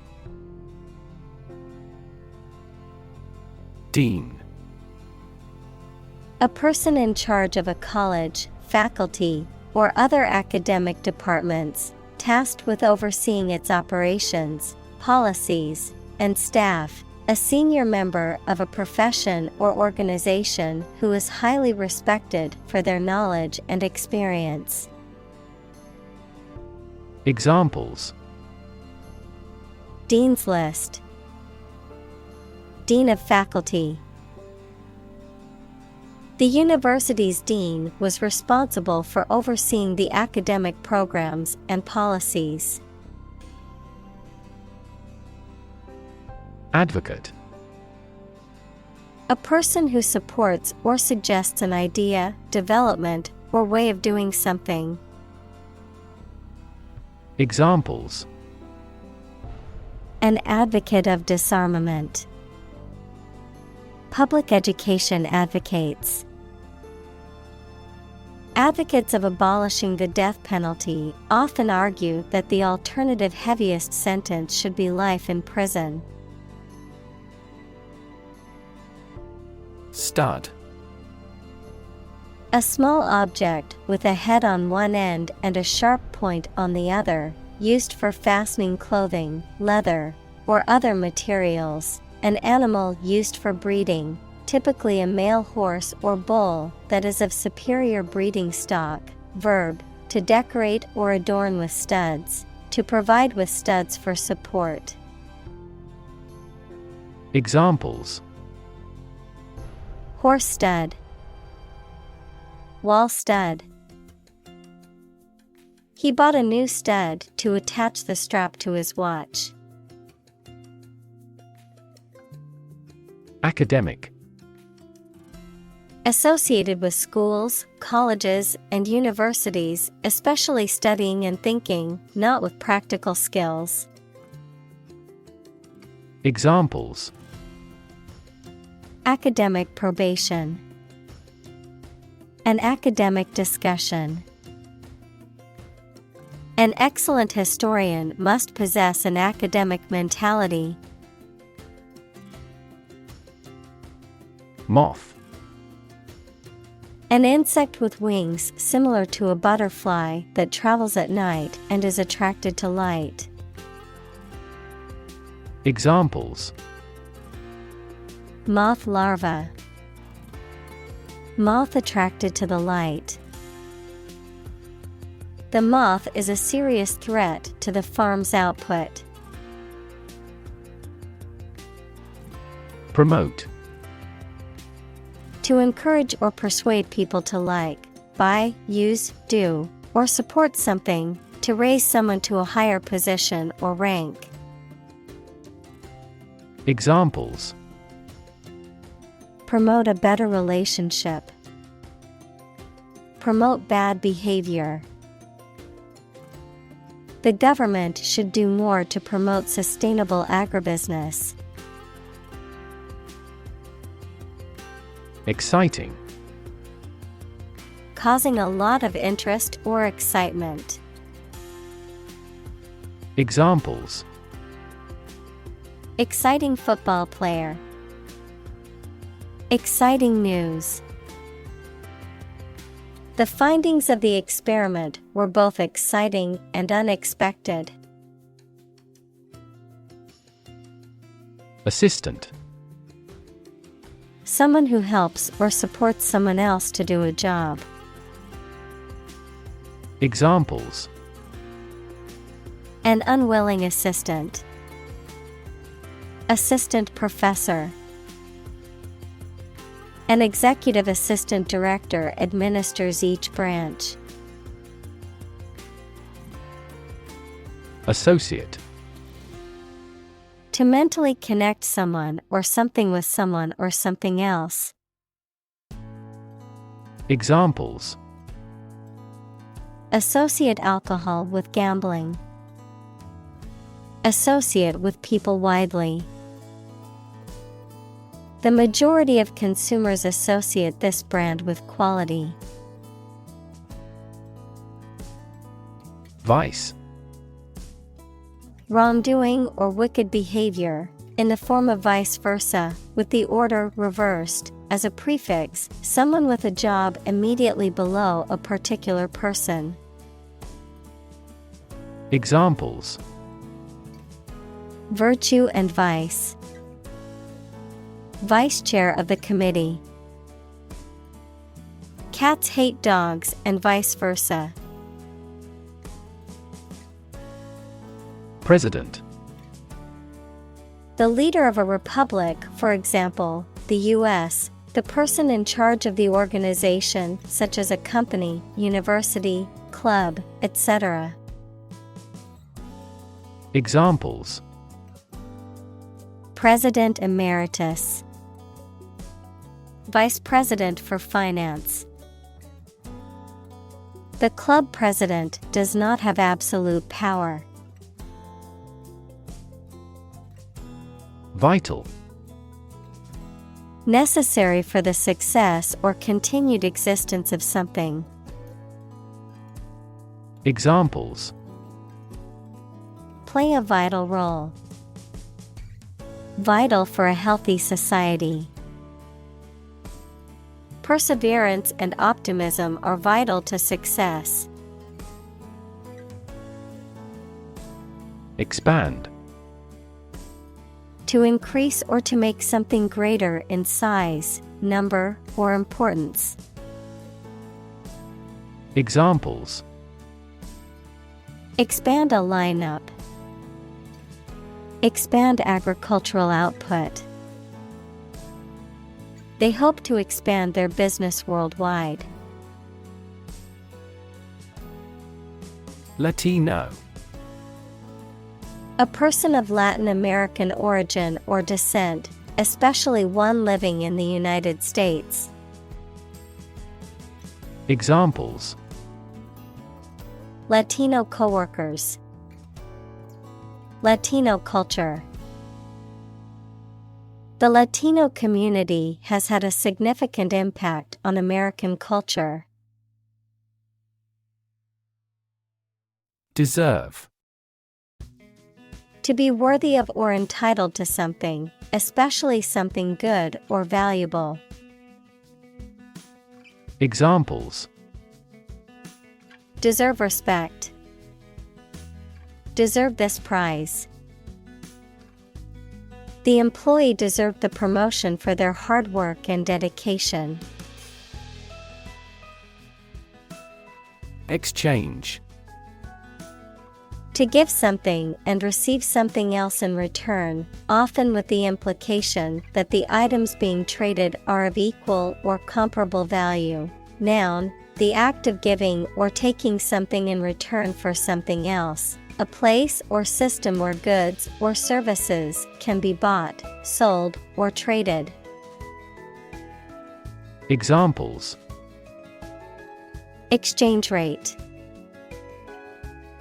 [SPEAKER 2] Dean.
[SPEAKER 1] A person in charge of a college, faculty, or other academic departments, tasked with overseeing its operations, policies, and staff, a senior member of a profession or organization who is highly respected for their knowledge and experience.
[SPEAKER 2] Examples:
[SPEAKER 1] Dean's list. Dean of faculty. The university's dean was responsible for overseeing the academic programs and policies.
[SPEAKER 2] Advocate.
[SPEAKER 1] A person who supports or suggests an idea, development, or way of doing something.
[SPEAKER 2] Examples:
[SPEAKER 1] An advocate of disarmament. Public education advocates. Advocates of abolishing the death penalty often argue that the alternative heaviest sentence should be life in prison.
[SPEAKER 2] Stud.
[SPEAKER 1] A small object with a head on one end and a sharp point on the other, used for fastening clothing, leather, or other materials. An animal used for breeding, typically a male horse or bull that is of superior breeding stock. Verb, to decorate or adorn with studs, to provide with studs for support.
[SPEAKER 2] Examples:
[SPEAKER 1] Horse stud. Wall stud. He bought a new stud to attach the strap to his watch.
[SPEAKER 2] Academic.
[SPEAKER 1] Associated with schools, colleges, and universities, especially studying and thinking, not with practical skills.
[SPEAKER 2] Examples:
[SPEAKER 1] Academic probation. An academic discussion. An excellent historian must possess an academic mentality.
[SPEAKER 2] Moth.
[SPEAKER 1] An insect with wings similar to a butterfly that travels at night and is attracted to light.
[SPEAKER 2] Examples:
[SPEAKER 1] Moth larva. Moth attracted to the light. The moth is a serious threat to the farm's output.
[SPEAKER 2] Promote.
[SPEAKER 1] To encourage or persuade people to like, buy, use, do, or support something, to raise someone to a higher position or rank.
[SPEAKER 2] Examples:
[SPEAKER 1] Promote a better relationship. Promote bad behavior. The government should do more to promote sustainable agribusiness.
[SPEAKER 2] Exciting.
[SPEAKER 1] Causing a lot of interest or excitement.
[SPEAKER 2] Examples:
[SPEAKER 1] Exciting football player. Exciting news. The findings of the experiment were both exciting and unexpected.
[SPEAKER 2] Assistant.
[SPEAKER 1] Someone who helps or supports someone else to do a job.
[SPEAKER 2] Examples:
[SPEAKER 1] An unwilling assistant. Assistant professor. An executive assistant director administers each branch.
[SPEAKER 2] Associate.
[SPEAKER 1] To mentally connect someone or something with someone or something else.
[SPEAKER 2] Examples:
[SPEAKER 1] Associate alcohol with gambling. Associate with people widely. The majority of consumers associate this brand with quality.
[SPEAKER 2] Vice.
[SPEAKER 1] Wrongdoing or wicked behavior, in the form of vice versa, with the order reversed, as a prefix, someone with a job immediately below a particular person.
[SPEAKER 2] Examples:
[SPEAKER 1] Virtue and vice. Vice chair of the committee. Cats hate dogs and vice versa.
[SPEAKER 2] President.
[SPEAKER 1] The leader of a republic, for example, the U.S., the person in charge of the organization, such as a company, university, club, etc.
[SPEAKER 2] Examples:
[SPEAKER 1] President Emeritus. Vice President for Finance. The club president does not have absolute power.
[SPEAKER 2] Vital.
[SPEAKER 1] Necessary for the success or continued existence of something.
[SPEAKER 2] Examples:
[SPEAKER 1] Play a vital role. Vital for a healthy society. Perseverance and optimism are vital to success.
[SPEAKER 2] Expand.
[SPEAKER 1] To increase or to make something greater in size, number, or importance.
[SPEAKER 2] Examples:
[SPEAKER 1] Expand a lineup. Expand agricultural output. They hope to expand their business worldwide.
[SPEAKER 2] Latino.
[SPEAKER 1] A person of Latin American origin or descent, especially one living in the United States.
[SPEAKER 2] Examples:
[SPEAKER 1] Latino coworkers. Latino culture. The Latino community has had a significant impact on American culture.
[SPEAKER 2] Deserve.
[SPEAKER 1] To be worthy of or entitled to something, especially something good or valuable.
[SPEAKER 2] Examples.
[SPEAKER 1] Deserve respect. Deserve this prize. The employee deserved the promotion for their hard work and dedication.
[SPEAKER 2] Exchange.
[SPEAKER 1] To give something and receive something else in return, often with the implication that the items being traded are of equal or comparable value. Noun, the act of giving or taking something in return for something else. A place or system where goods or services can be bought, sold, or traded.
[SPEAKER 2] Examples.
[SPEAKER 1] Exchange rate.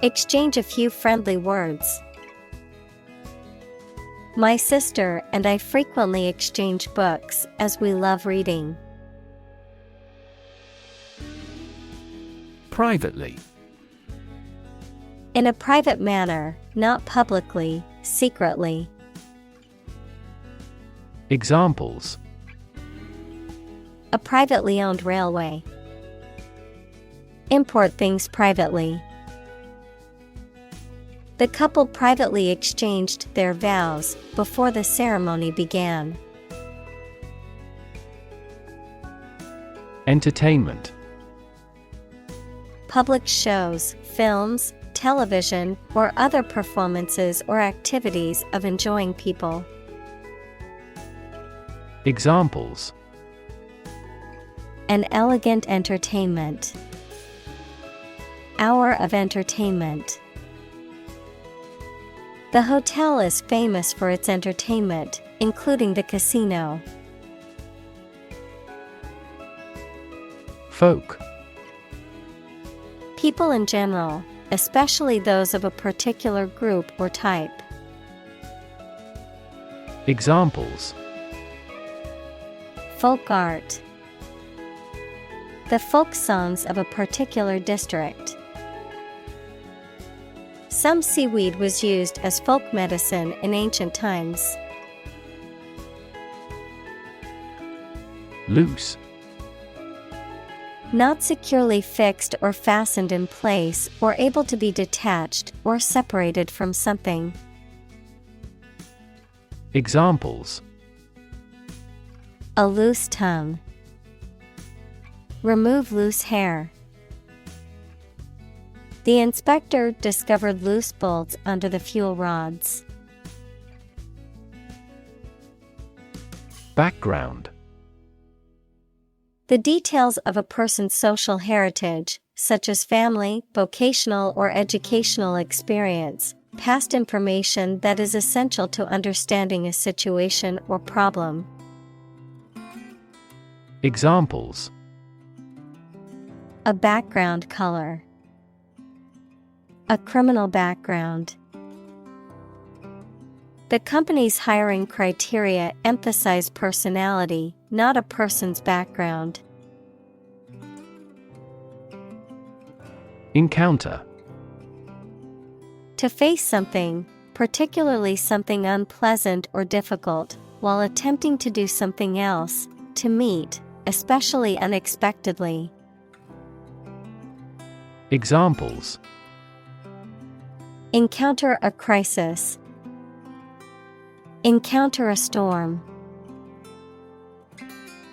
[SPEAKER 1] Exchange a few friendly words. My sister and I frequently exchange books as we love reading.
[SPEAKER 2] Privately.
[SPEAKER 1] In a private manner, not publicly, secretly.
[SPEAKER 2] Examples.
[SPEAKER 1] A privately owned railway. Import things privately. The couple privately exchanged their vows before the ceremony began.
[SPEAKER 2] Entertainment.
[SPEAKER 1] Public shows, films, television, or other performances or activities of enjoying people.
[SPEAKER 2] Examples.
[SPEAKER 1] An elegant entertainment. Hour of entertainment. The hotel is famous for its entertainment, including the casino.
[SPEAKER 2] Folk.
[SPEAKER 1] People in general, especially those of a particular group or type.
[SPEAKER 2] Examples.
[SPEAKER 1] Folk art. The folk songs of a particular district. Some seaweed was used as folk medicine in ancient times.
[SPEAKER 2] Loose.
[SPEAKER 1] Not securely fixed or fastened in place or able to be detached or separated from something.
[SPEAKER 2] Examples.
[SPEAKER 1] A loose tongue. Remove loose hair. The inspector discovered loose bolts under the fuel rods.
[SPEAKER 2] Background.
[SPEAKER 1] The details of a person's social heritage, such as family, vocational or educational experience, past information that is essential to understanding a situation or problem.
[SPEAKER 2] Examples.
[SPEAKER 1] A background color. A criminal background. The company's hiring criteria emphasize personality, not a person's background.
[SPEAKER 2] Encounter.
[SPEAKER 1] To face something, particularly something unpleasant or difficult, while attempting to do something else, to meet, especially unexpectedly.
[SPEAKER 2] Examples.
[SPEAKER 1] Encounter a crisis. Encounter a storm.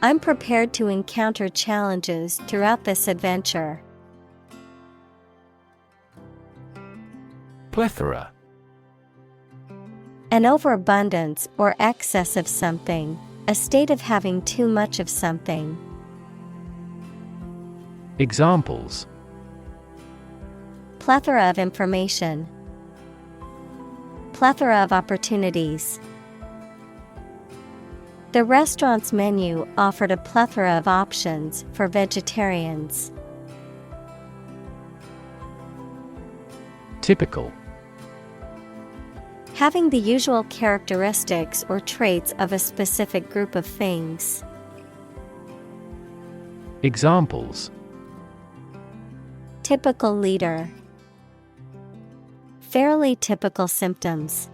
[SPEAKER 1] I'm prepared to encounter challenges throughout this adventure.
[SPEAKER 2] Plethora.
[SPEAKER 1] An overabundance or excess of something, a state of having too much of something.
[SPEAKER 2] Examples.
[SPEAKER 1] Plethora of information. Plethora of opportunities. The restaurant's menu offered a plethora of options for vegetarians.
[SPEAKER 2] Typical.
[SPEAKER 1] Having the usual characteristics or traits of a specific group of things.
[SPEAKER 2] Examples.
[SPEAKER 1] Typical leader. Fairly typical symptoms.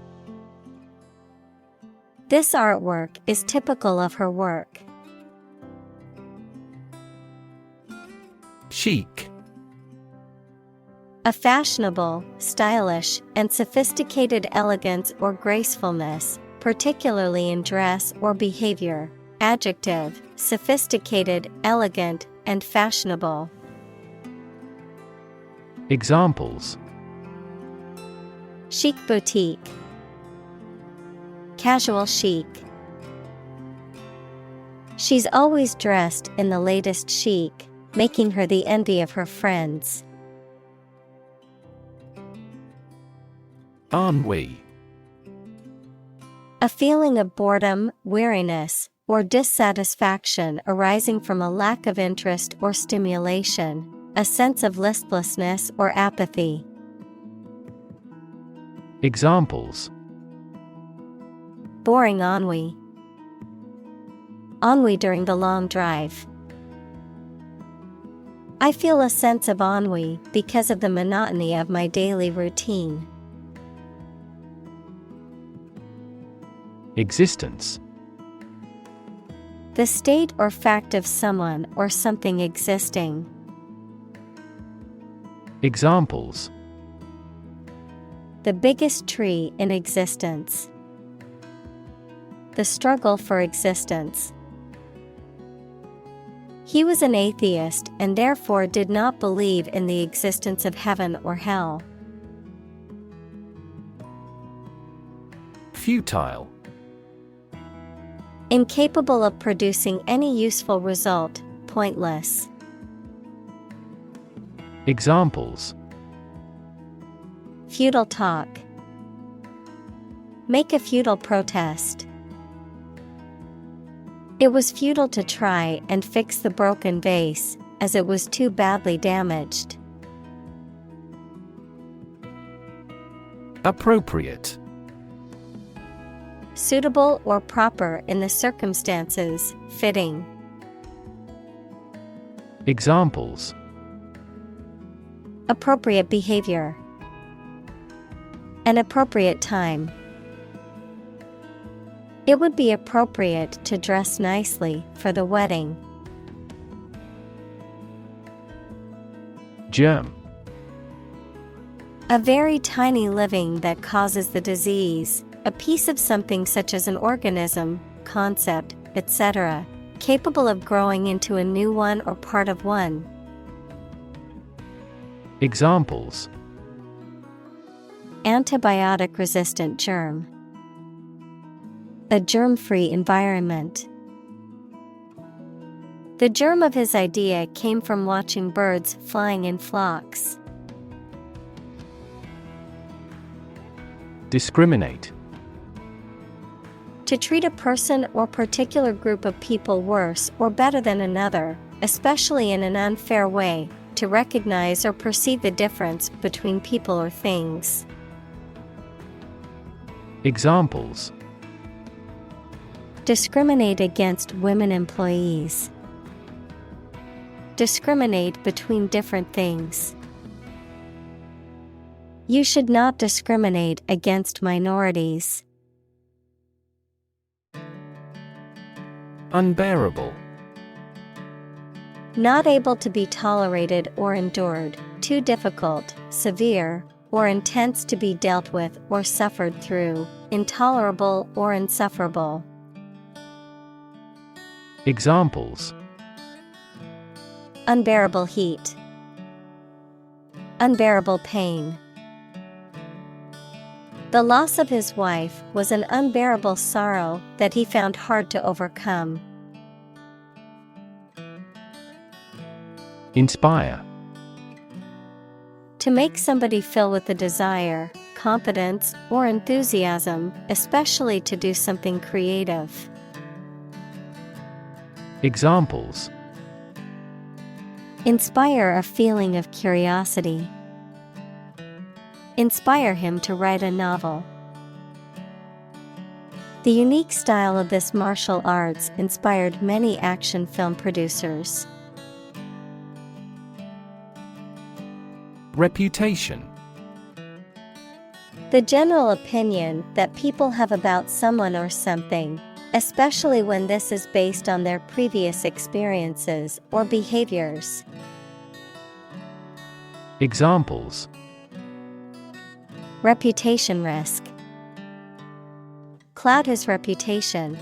[SPEAKER 1] This artwork is typical of her work.
[SPEAKER 3] Chic.
[SPEAKER 1] A fashionable, stylish, and sophisticated elegance or gracefulness, particularly in dress or behavior. Adjective, sophisticated, elegant, and fashionable.
[SPEAKER 2] Examples:
[SPEAKER 1] Chic boutique. Casual chic. She's always dressed in the latest chic, making her the envy of her friends.
[SPEAKER 3] Ennui.
[SPEAKER 1] A feeling of boredom, weariness, or dissatisfaction arising from a lack of interest or stimulation, a sense of listlessness or apathy.
[SPEAKER 2] Examples:
[SPEAKER 1] Boring ennui. Ennui during the long drive. I feel a sense of ennui because of the monotony of my daily routine.
[SPEAKER 2] Existence.
[SPEAKER 1] The state or fact of someone or something existing.
[SPEAKER 2] Examples:
[SPEAKER 1] The biggest tree in existence. The struggle for existence. He was an atheist and therefore did not believe in the existence of heaven or hell.
[SPEAKER 3] Futile.
[SPEAKER 1] Incapable of producing any useful result, pointless.
[SPEAKER 2] Examples:
[SPEAKER 1] Futile talk. Make a futile protest. It was futile to try and fix the broken vase, as it was too badly damaged.
[SPEAKER 3] Appropriate.
[SPEAKER 1] Suitable or proper in the circumstances, fitting.
[SPEAKER 2] Examples:
[SPEAKER 1] Appropriate behavior. An appropriate time. It would be appropriate to dress nicely for the wedding.
[SPEAKER 2] Germ.
[SPEAKER 1] A very tiny living that causes the disease, a piece of something such as an organism, concept, etc., capable of growing into a new one or part of one.
[SPEAKER 2] Examples:
[SPEAKER 1] Antibiotic-resistant germ. A germ-free environment. The germ of his idea came from watching birds flying in flocks.
[SPEAKER 2] Discriminate.
[SPEAKER 1] To treat a person or particular group of people worse or better than another, especially in an unfair way, to recognize or perceive the difference between people or things.
[SPEAKER 2] Examples:
[SPEAKER 1] Discriminate against women employees. Discriminate between different things. You should not discriminate against minorities.
[SPEAKER 3] Unbearable.
[SPEAKER 1] Not able to be tolerated or endured, too difficult, severe, or intense to be dealt with or suffered through, intolerable or insufferable.
[SPEAKER 2] Examples:
[SPEAKER 1] Unbearable heat. Unbearable pain. The loss of his wife was an unbearable sorrow that he found hard to overcome.
[SPEAKER 2] Inspire.
[SPEAKER 1] To make somebody feel with a desire, confidence, or enthusiasm, especially to do something creative.
[SPEAKER 2] Examples:
[SPEAKER 1] Inspire a feeling of curiosity. Inspire him to write a novel. The unique style of this martial arts inspired many action film producers.
[SPEAKER 3] Reputation.
[SPEAKER 1] The general opinion that people have about someone or something, especially when this is based on their previous experiences or behaviors.
[SPEAKER 2] Examples:
[SPEAKER 1] reputation risk. Cloud his reputation.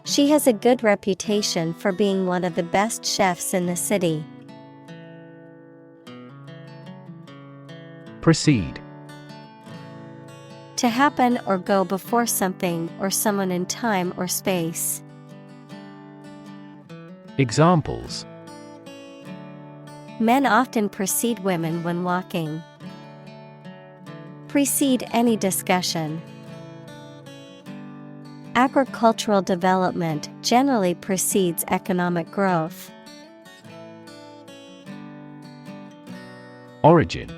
[SPEAKER 1] She has a good reputation for being one of the best chefs in the city.
[SPEAKER 2] Proceed.
[SPEAKER 1] To happen or go before something or someone in time or space.
[SPEAKER 2] Examples:
[SPEAKER 1] Men often precede women when walking. Precede any discussion. Agricultural development generally precedes economic growth.
[SPEAKER 2] Origin.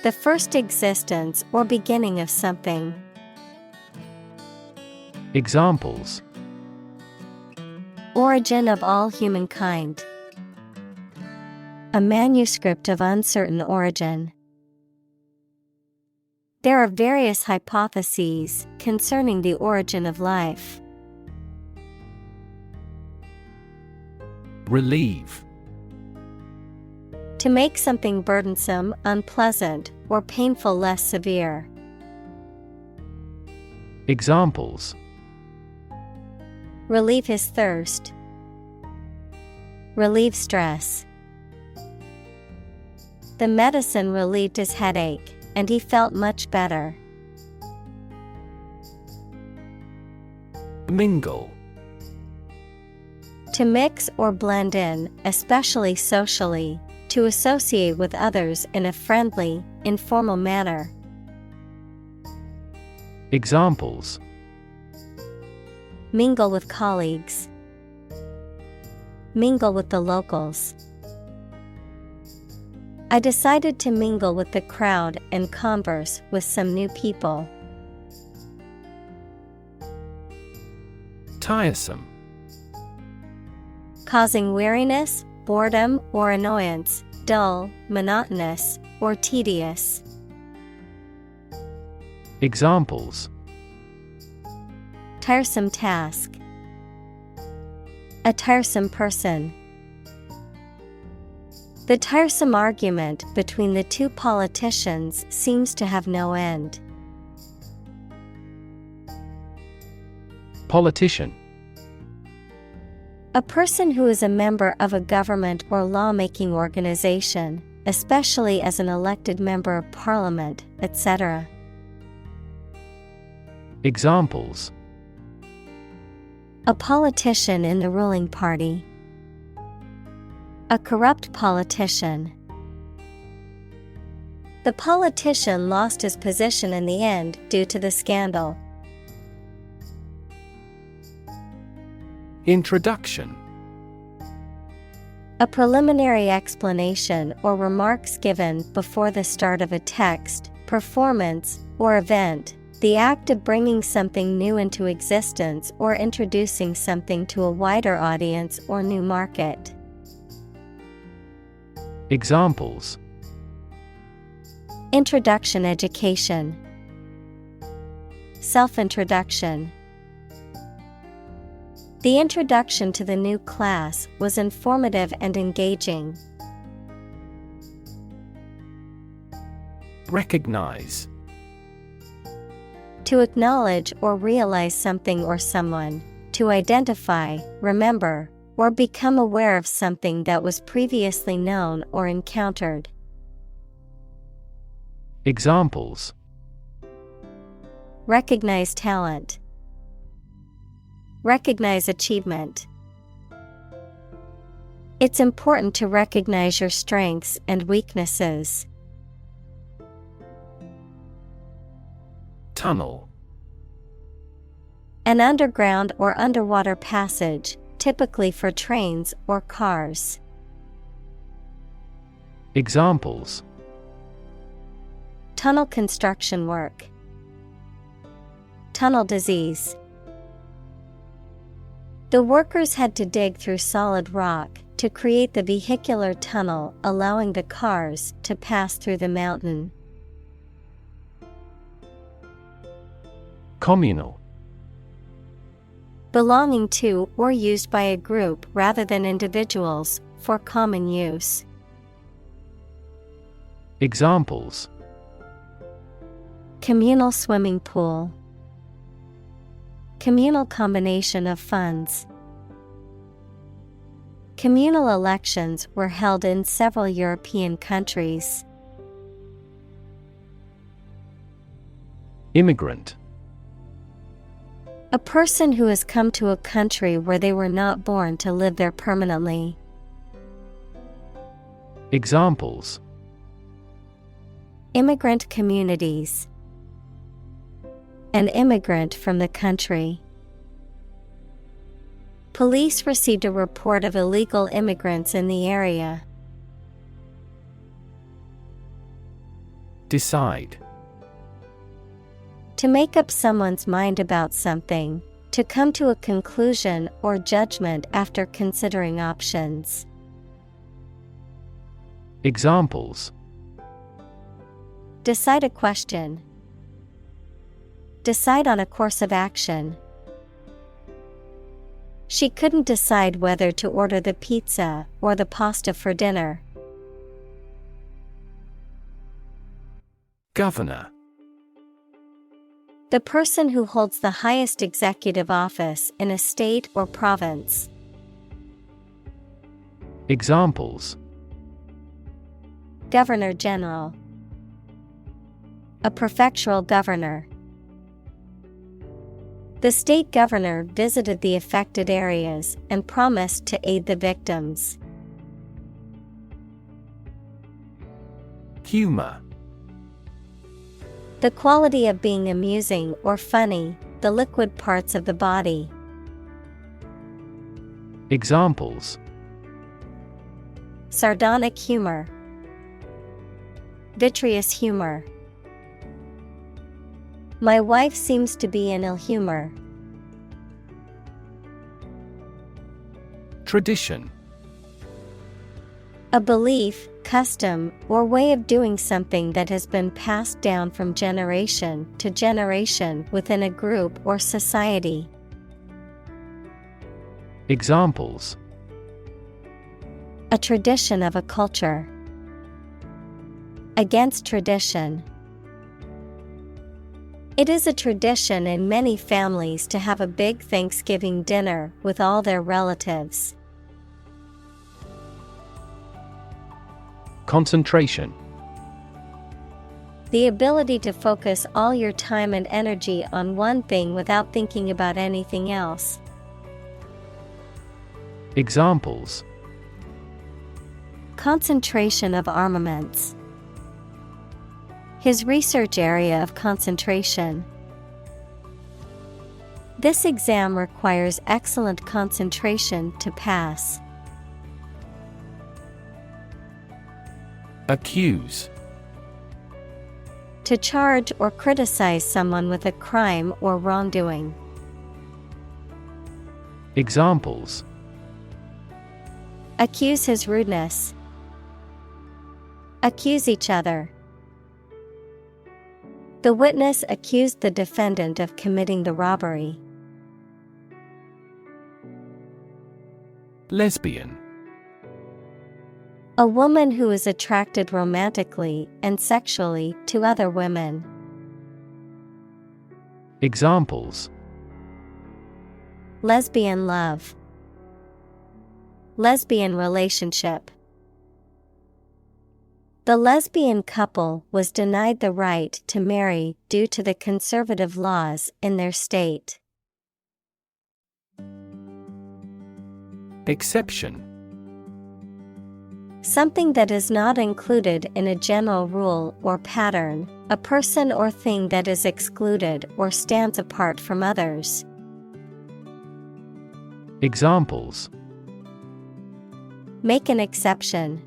[SPEAKER 1] The first existence or beginning of something.
[SPEAKER 2] Examples:
[SPEAKER 1] Origin of all humankind. A manuscript of uncertain origin. There are various hypotheses concerning the origin of life.
[SPEAKER 2] Relieve.
[SPEAKER 1] To make something burdensome, unpleasant, or painful less severe.
[SPEAKER 2] Examples:
[SPEAKER 1] Relieve his thirst. Relieve stress. The medicine relieved his headache, and he felt much better.
[SPEAKER 2] Mingle.
[SPEAKER 1] To mix or blend in, especially socially. To associate with others in a friendly, informal manner.
[SPEAKER 2] Examples:
[SPEAKER 1] Mingle with colleagues. Mingle with the locals. I decided to mingle with the crowd and converse with some new people.
[SPEAKER 2] Tiresome.
[SPEAKER 1] Causing weariness, boredom, or annoyance, dull, monotonous, or tedious.
[SPEAKER 2] Examples:
[SPEAKER 1] Tiresome task. A tiresome person. The tiresome argument between the two politicians seems to have no end.
[SPEAKER 2] Politician.
[SPEAKER 1] A person who is a member of a government or law-making organization, especially as an elected member of parliament, etc.
[SPEAKER 2] Examples:
[SPEAKER 1] A politician in the ruling party. A corrupt politician. The politician lost his position in the end due to the scandal.
[SPEAKER 2] Introduction.
[SPEAKER 1] A preliminary explanation or remarks given before the start of a text, performance, or event. The act of bringing something new into existence or introducing something to a wider audience or new market.
[SPEAKER 2] Examples:
[SPEAKER 1] Introduction education. Self-introduction. The introduction to the new class was informative and engaging.
[SPEAKER 2] Recognize.
[SPEAKER 1] To acknowledge or realize something or someone. To identify, remember, or become aware of something that was previously known or encountered.
[SPEAKER 2] Examples:
[SPEAKER 1] Recognize talent. Recognize achievement. It's important to recognize your strengths and weaknesses.
[SPEAKER 2] Tunnel.
[SPEAKER 1] An underground or underwater passage, typically for trains or cars.
[SPEAKER 2] Examples:
[SPEAKER 1] Tunnel construction work. Tunnel disease. The workers had to dig through solid rock to create the vehicular tunnel, allowing the cars to pass through the mountain.
[SPEAKER 2] Communal.
[SPEAKER 1] Belonging to or used by a group rather than individuals, for common use.
[SPEAKER 2] Examples:
[SPEAKER 1] Communal swimming pool. Communal combination of funds. Communal elections were held in several European countries.
[SPEAKER 2] Immigrant.
[SPEAKER 1] A person who has come to a country where they were not born to live there permanently.
[SPEAKER 2] Examples:
[SPEAKER 1] Immigrant communities. An immigrant from the country. Police received a report of illegal immigrants in the area.
[SPEAKER 2] Decide.
[SPEAKER 1] To make up someone's mind about something, to come to a conclusion or judgment after considering options.
[SPEAKER 2] Examples:
[SPEAKER 1] Decide a question. Decide on a course of action. She couldn't decide whether to order the pizza or the pasta for dinner.
[SPEAKER 2] Governor.
[SPEAKER 1] The person who holds the highest executive office in a state or province.
[SPEAKER 2] Examples:
[SPEAKER 1] Governor General. A prefectural governor. The state governor visited the affected areas and promised to aid the victims.
[SPEAKER 2] Humor.
[SPEAKER 1] The quality of being amusing or funny, the liquid parts of the body.
[SPEAKER 2] Examples:
[SPEAKER 1] Sardonic humor. Vitreous humor. My wife seems to be in ill humor. Tradition. A belief, custom, or way of doing something that has been passed down from generation to generation within a group or society.
[SPEAKER 2] Examples:
[SPEAKER 1] A tradition of a culture. Against tradition. It is a tradition in many families to have a big Thanksgiving dinner with all their relatives.
[SPEAKER 2] Concentration.
[SPEAKER 1] The ability to focus all your time and energy on one thing without thinking about anything else.
[SPEAKER 2] Examples:
[SPEAKER 1] Concentration of armaments. His research area of concentration. This exam requires excellent concentration to pass.
[SPEAKER 2] Accuse.
[SPEAKER 1] To charge or criticize someone with a crime or wrongdoing.
[SPEAKER 2] Examples:
[SPEAKER 1] Accuse his rudeness. Accuse each other. The witness accused the defendant of committing the robbery.
[SPEAKER 2] Lesbian.
[SPEAKER 1] A woman who is attracted romantically and sexually to other women.
[SPEAKER 2] Examples:
[SPEAKER 1] Lesbian love. Lesbian relationship. The lesbian couple was denied the right to marry due to the conservative laws in their state.
[SPEAKER 2] Exception.
[SPEAKER 1] Something that is not included in a general rule or pattern, a person or thing that is excluded or stands apart from others.
[SPEAKER 2] Examples:
[SPEAKER 1] Make an exception.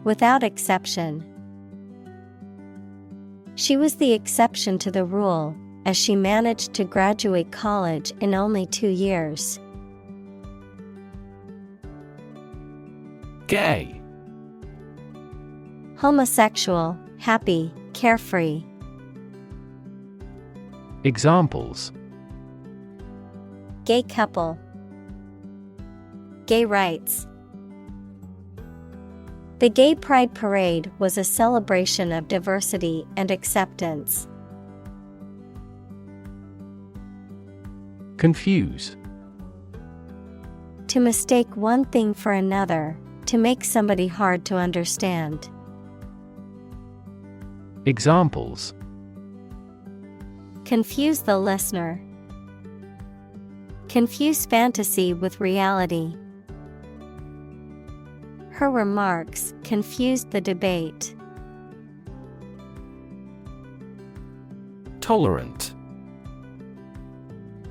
[SPEAKER 1] Without exception. She was the exception to the rule, as she managed to graduate college in only 2 years.
[SPEAKER 2] Gay.
[SPEAKER 1] Homosexual, happy, carefree.
[SPEAKER 2] Examples:
[SPEAKER 1] Gay couple. Gay rights. The Gay Pride Parade was a celebration of diversity and acceptance.
[SPEAKER 2] Confuse.
[SPEAKER 1] To mistake one thing for another, to make somebody hard to understand.
[SPEAKER 2] Examples.
[SPEAKER 1] Confuse the listener. Confuse fantasy with reality. Her remarks confused the debate.
[SPEAKER 2] Tolerant.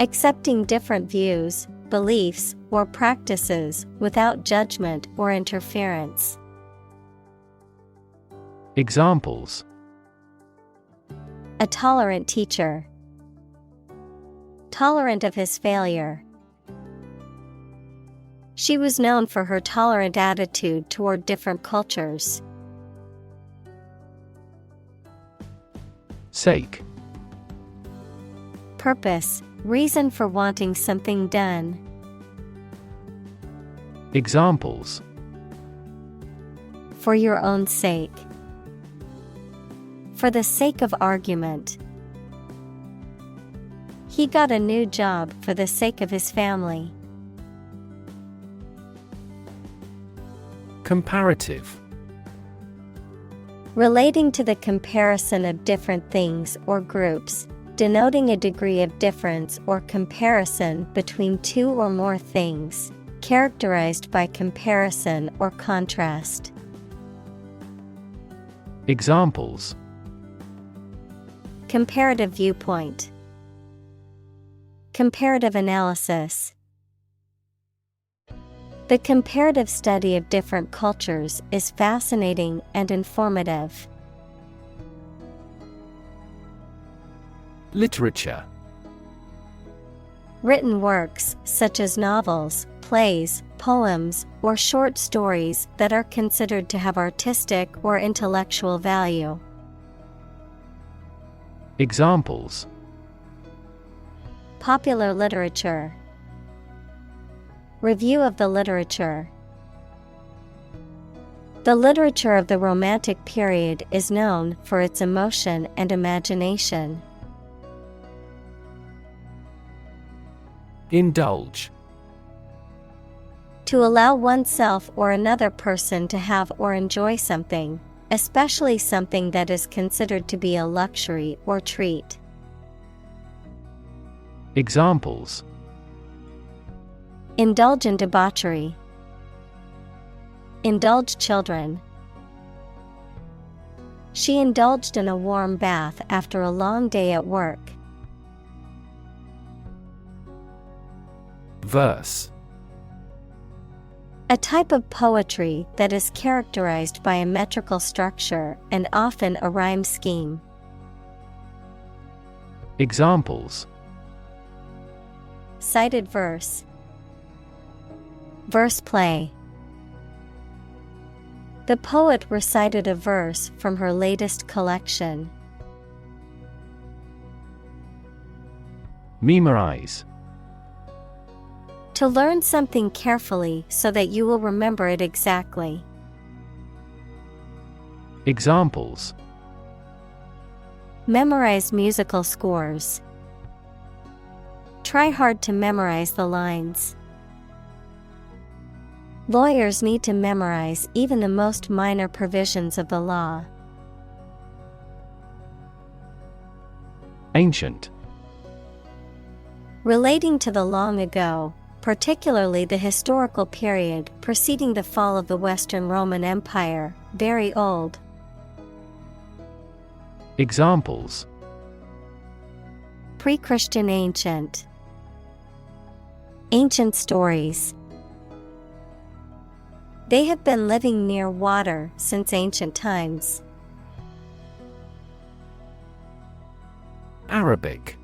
[SPEAKER 1] Accepting different views, beliefs, or practices without judgment or interference.
[SPEAKER 2] Examples.
[SPEAKER 1] A tolerant teacher. Tolerant of his failure. She was known for her tolerant attitude toward different cultures.
[SPEAKER 2] Sake.
[SPEAKER 1] Purpose, reason for wanting something done.
[SPEAKER 2] Examples.
[SPEAKER 1] For your own sake. For the sake of argument. He got a new job for the sake of his family.
[SPEAKER 2] Comparative.
[SPEAKER 1] Relating to the comparison of different things or groups, denoting a degree of difference or comparison between two or more things, characterized by comparison or contrast.
[SPEAKER 2] Examples.
[SPEAKER 1] Comparative viewpoint. Comparative analysis. The comparative study of different cultures is fascinating and informative.
[SPEAKER 2] Literature.
[SPEAKER 1] Written works such as novels, plays, poems, or short stories that are considered to have artistic or intellectual value.
[SPEAKER 2] Examples.
[SPEAKER 1] Popular literature. Review of the literature. The literature of the Romantic period is known for its emotion and imagination.
[SPEAKER 2] Indulge.
[SPEAKER 1] To allow oneself or another person to have or enjoy something, especially something that is considered to be a luxury or treat.
[SPEAKER 2] Examples.
[SPEAKER 1] Indulge in debauchery. Indulge children. She indulged in a warm bath after a long day at work.
[SPEAKER 2] Verse.
[SPEAKER 1] A type of poetry that is characterized by a metrical structure and often a rhyme scheme.
[SPEAKER 2] Examples.
[SPEAKER 1] Cited verse. Verse play. The poet recited a verse from her latest collection.
[SPEAKER 2] Memorize.
[SPEAKER 1] To learn something carefully so that you will remember it exactly.
[SPEAKER 2] Examples.
[SPEAKER 1] Memorize musical scores. Try hard to memorize the lines. Lawyers need to memorize even the most minor provisions of the law.
[SPEAKER 2] Ancient.
[SPEAKER 1] Relating to the long ago, particularly the historical period preceding the fall of the Western Roman Empire, very old.
[SPEAKER 2] Examples.
[SPEAKER 1] Pre-Christian ancient. Ancient stories. They have been living near water since ancient times.
[SPEAKER 2] Arabic.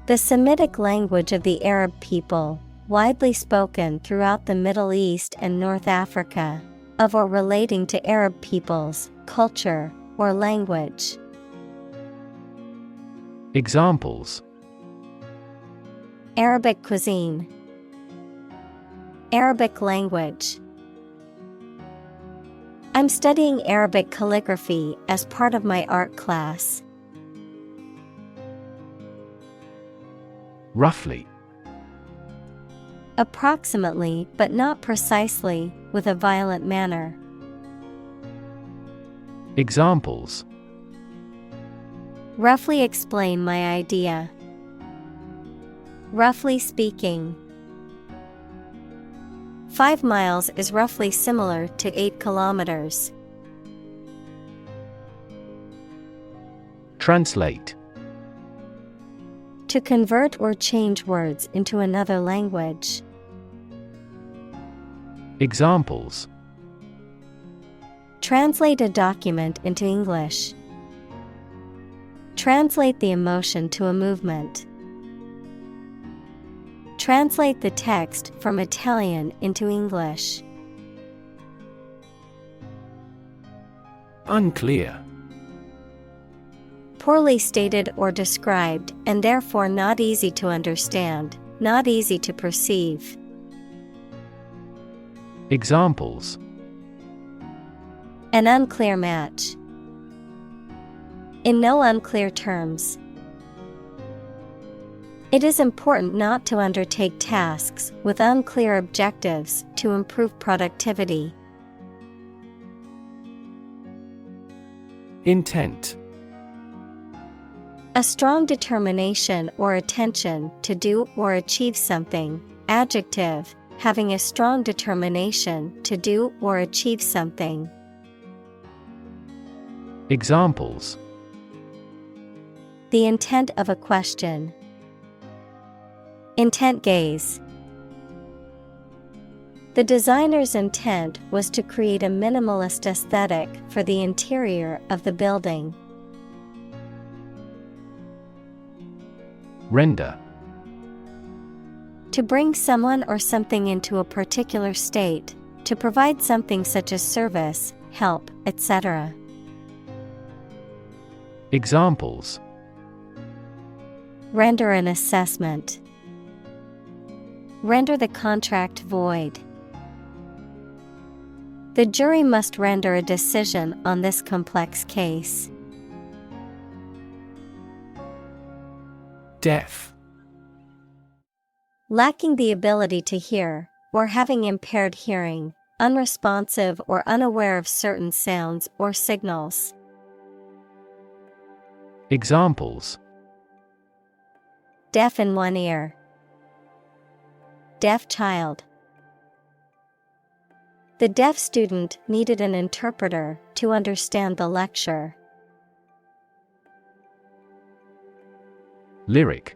[SPEAKER 1] The Semitic language of the Arab people, widely spoken throughout the Middle East and North Africa, of or relating to Arab peoples, culture, or language.
[SPEAKER 2] Examples.
[SPEAKER 1] Arabic cuisine. Arabic language. I'm studying Arabic calligraphy as part of my art class.
[SPEAKER 2] Roughly.
[SPEAKER 1] Approximately, but not precisely, with a violent manner.
[SPEAKER 2] Examples.
[SPEAKER 1] Roughly explain my idea. Roughly speaking. 5 miles is roughly similar to 8 kilometers.
[SPEAKER 2] Translate.
[SPEAKER 1] To convert or change words into another language.
[SPEAKER 2] Examples.
[SPEAKER 1] Translate a document into English. Translate the emotion to a movement. Translate the text from Italian into English.
[SPEAKER 2] Unclear.
[SPEAKER 1] Poorly stated or described, and therefore not easy to understand, not easy to perceive.
[SPEAKER 2] Examples.
[SPEAKER 1] An unclear match. In no unclear terms. It is important not to undertake tasks with unclear objectives to improve productivity.
[SPEAKER 2] Intent.
[SPEAKER 1] A strong determination or attention to do or achieve something. Adjective, having a strong determination to do or achieve something.
[SPEAKER 2] Examples.
[SPEAKER 1] The intent of a question. Intent gaze. The designer's intent was to create a minimalist aesthetic for the interior of the building.
[SPEAKER 2] Render.
[SPEAKER 1] To bring someone or something into a particular state, to provide something such as service, help, etc.
[SPEAKER 2] Examples.
[SPEAKER 1] Render an assessment. Render the contract void. The jury must render a decision on this complex case.
[SPEAKER 2] Deaf.
[SPEAKER 1] Lacking the ability to hear, or having impaired hearing, unresponsive or unaware of certain sounds or signals.
[SPEAKER 2] Examples.
[SPEAKER 1] Deaf in one ear. Deaf child. The deaf student needed an interpreter to understand the lecture.
[SPEAKER 2] Lyric.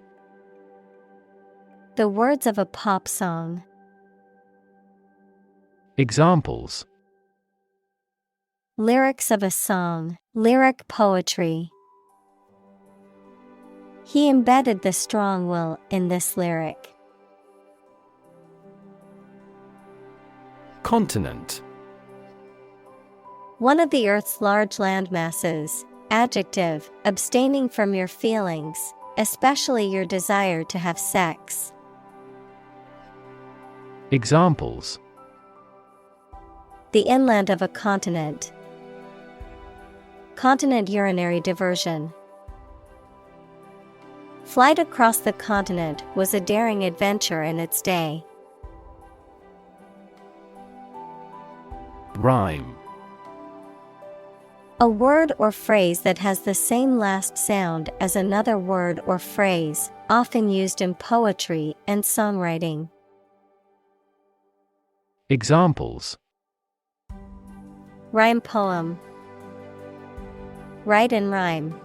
[SPEAKER 1] The words of a pop song.
[SPEAKER 2] Examples.
[SPEAKER 1] Lyrics of a song. Lyric poetry. He embedded the strong will in this lyric.
[SPEAKER 2] Continent.
[SPEAKER 1] One of the Earth's large landmasses. Adjective, abstaining from your feelings, especially your desire to have sex.
[SPEAKER 2] Examples.
[SPEAKER 1] The inland of a continent. Continent urinary diversion. Flight across the continent was a daring adventure in its day.
[SPEAKER 2] Rhyme.
[SPEAKER 1] A word or phrase that has the same last sound as another word or phrase, often used in poetry and songwriting.
[SPEAKER 2] Examples.
[SPEAKER 1] Rhyme poem. Write and rhyme.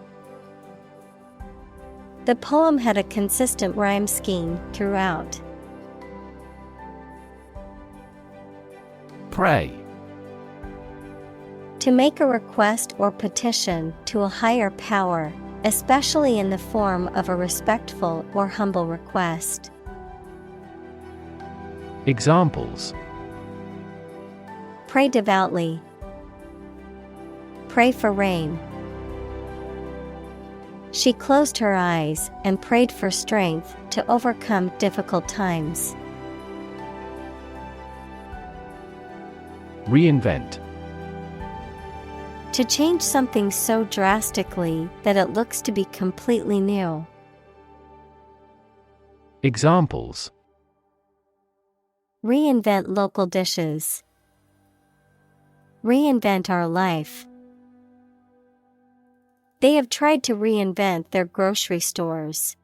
[SPEAKER 1] The poem had a consistent rhyme scheme throughout.
[SPEAKER 2] Pray.
[SPEAKER 1] To make a request or petition to a higher power, especially in the form of a respectful or humble request.
[SPEAKER 2] Examples.
[SPEAKER 1] Pray devoutly. Pray for rain. She closed her eyes and prayed for strength to overcome difficult times.
[SPEAKER 2] Reinvent.
[SPEAKER 1] To change something so drastically that it looks to be completely new.
[SPEAKER 2] Examples:
[SPEAKER 1] Reinvent local dishes. Reinvent our life. They have tried to reinvent their grocery stores.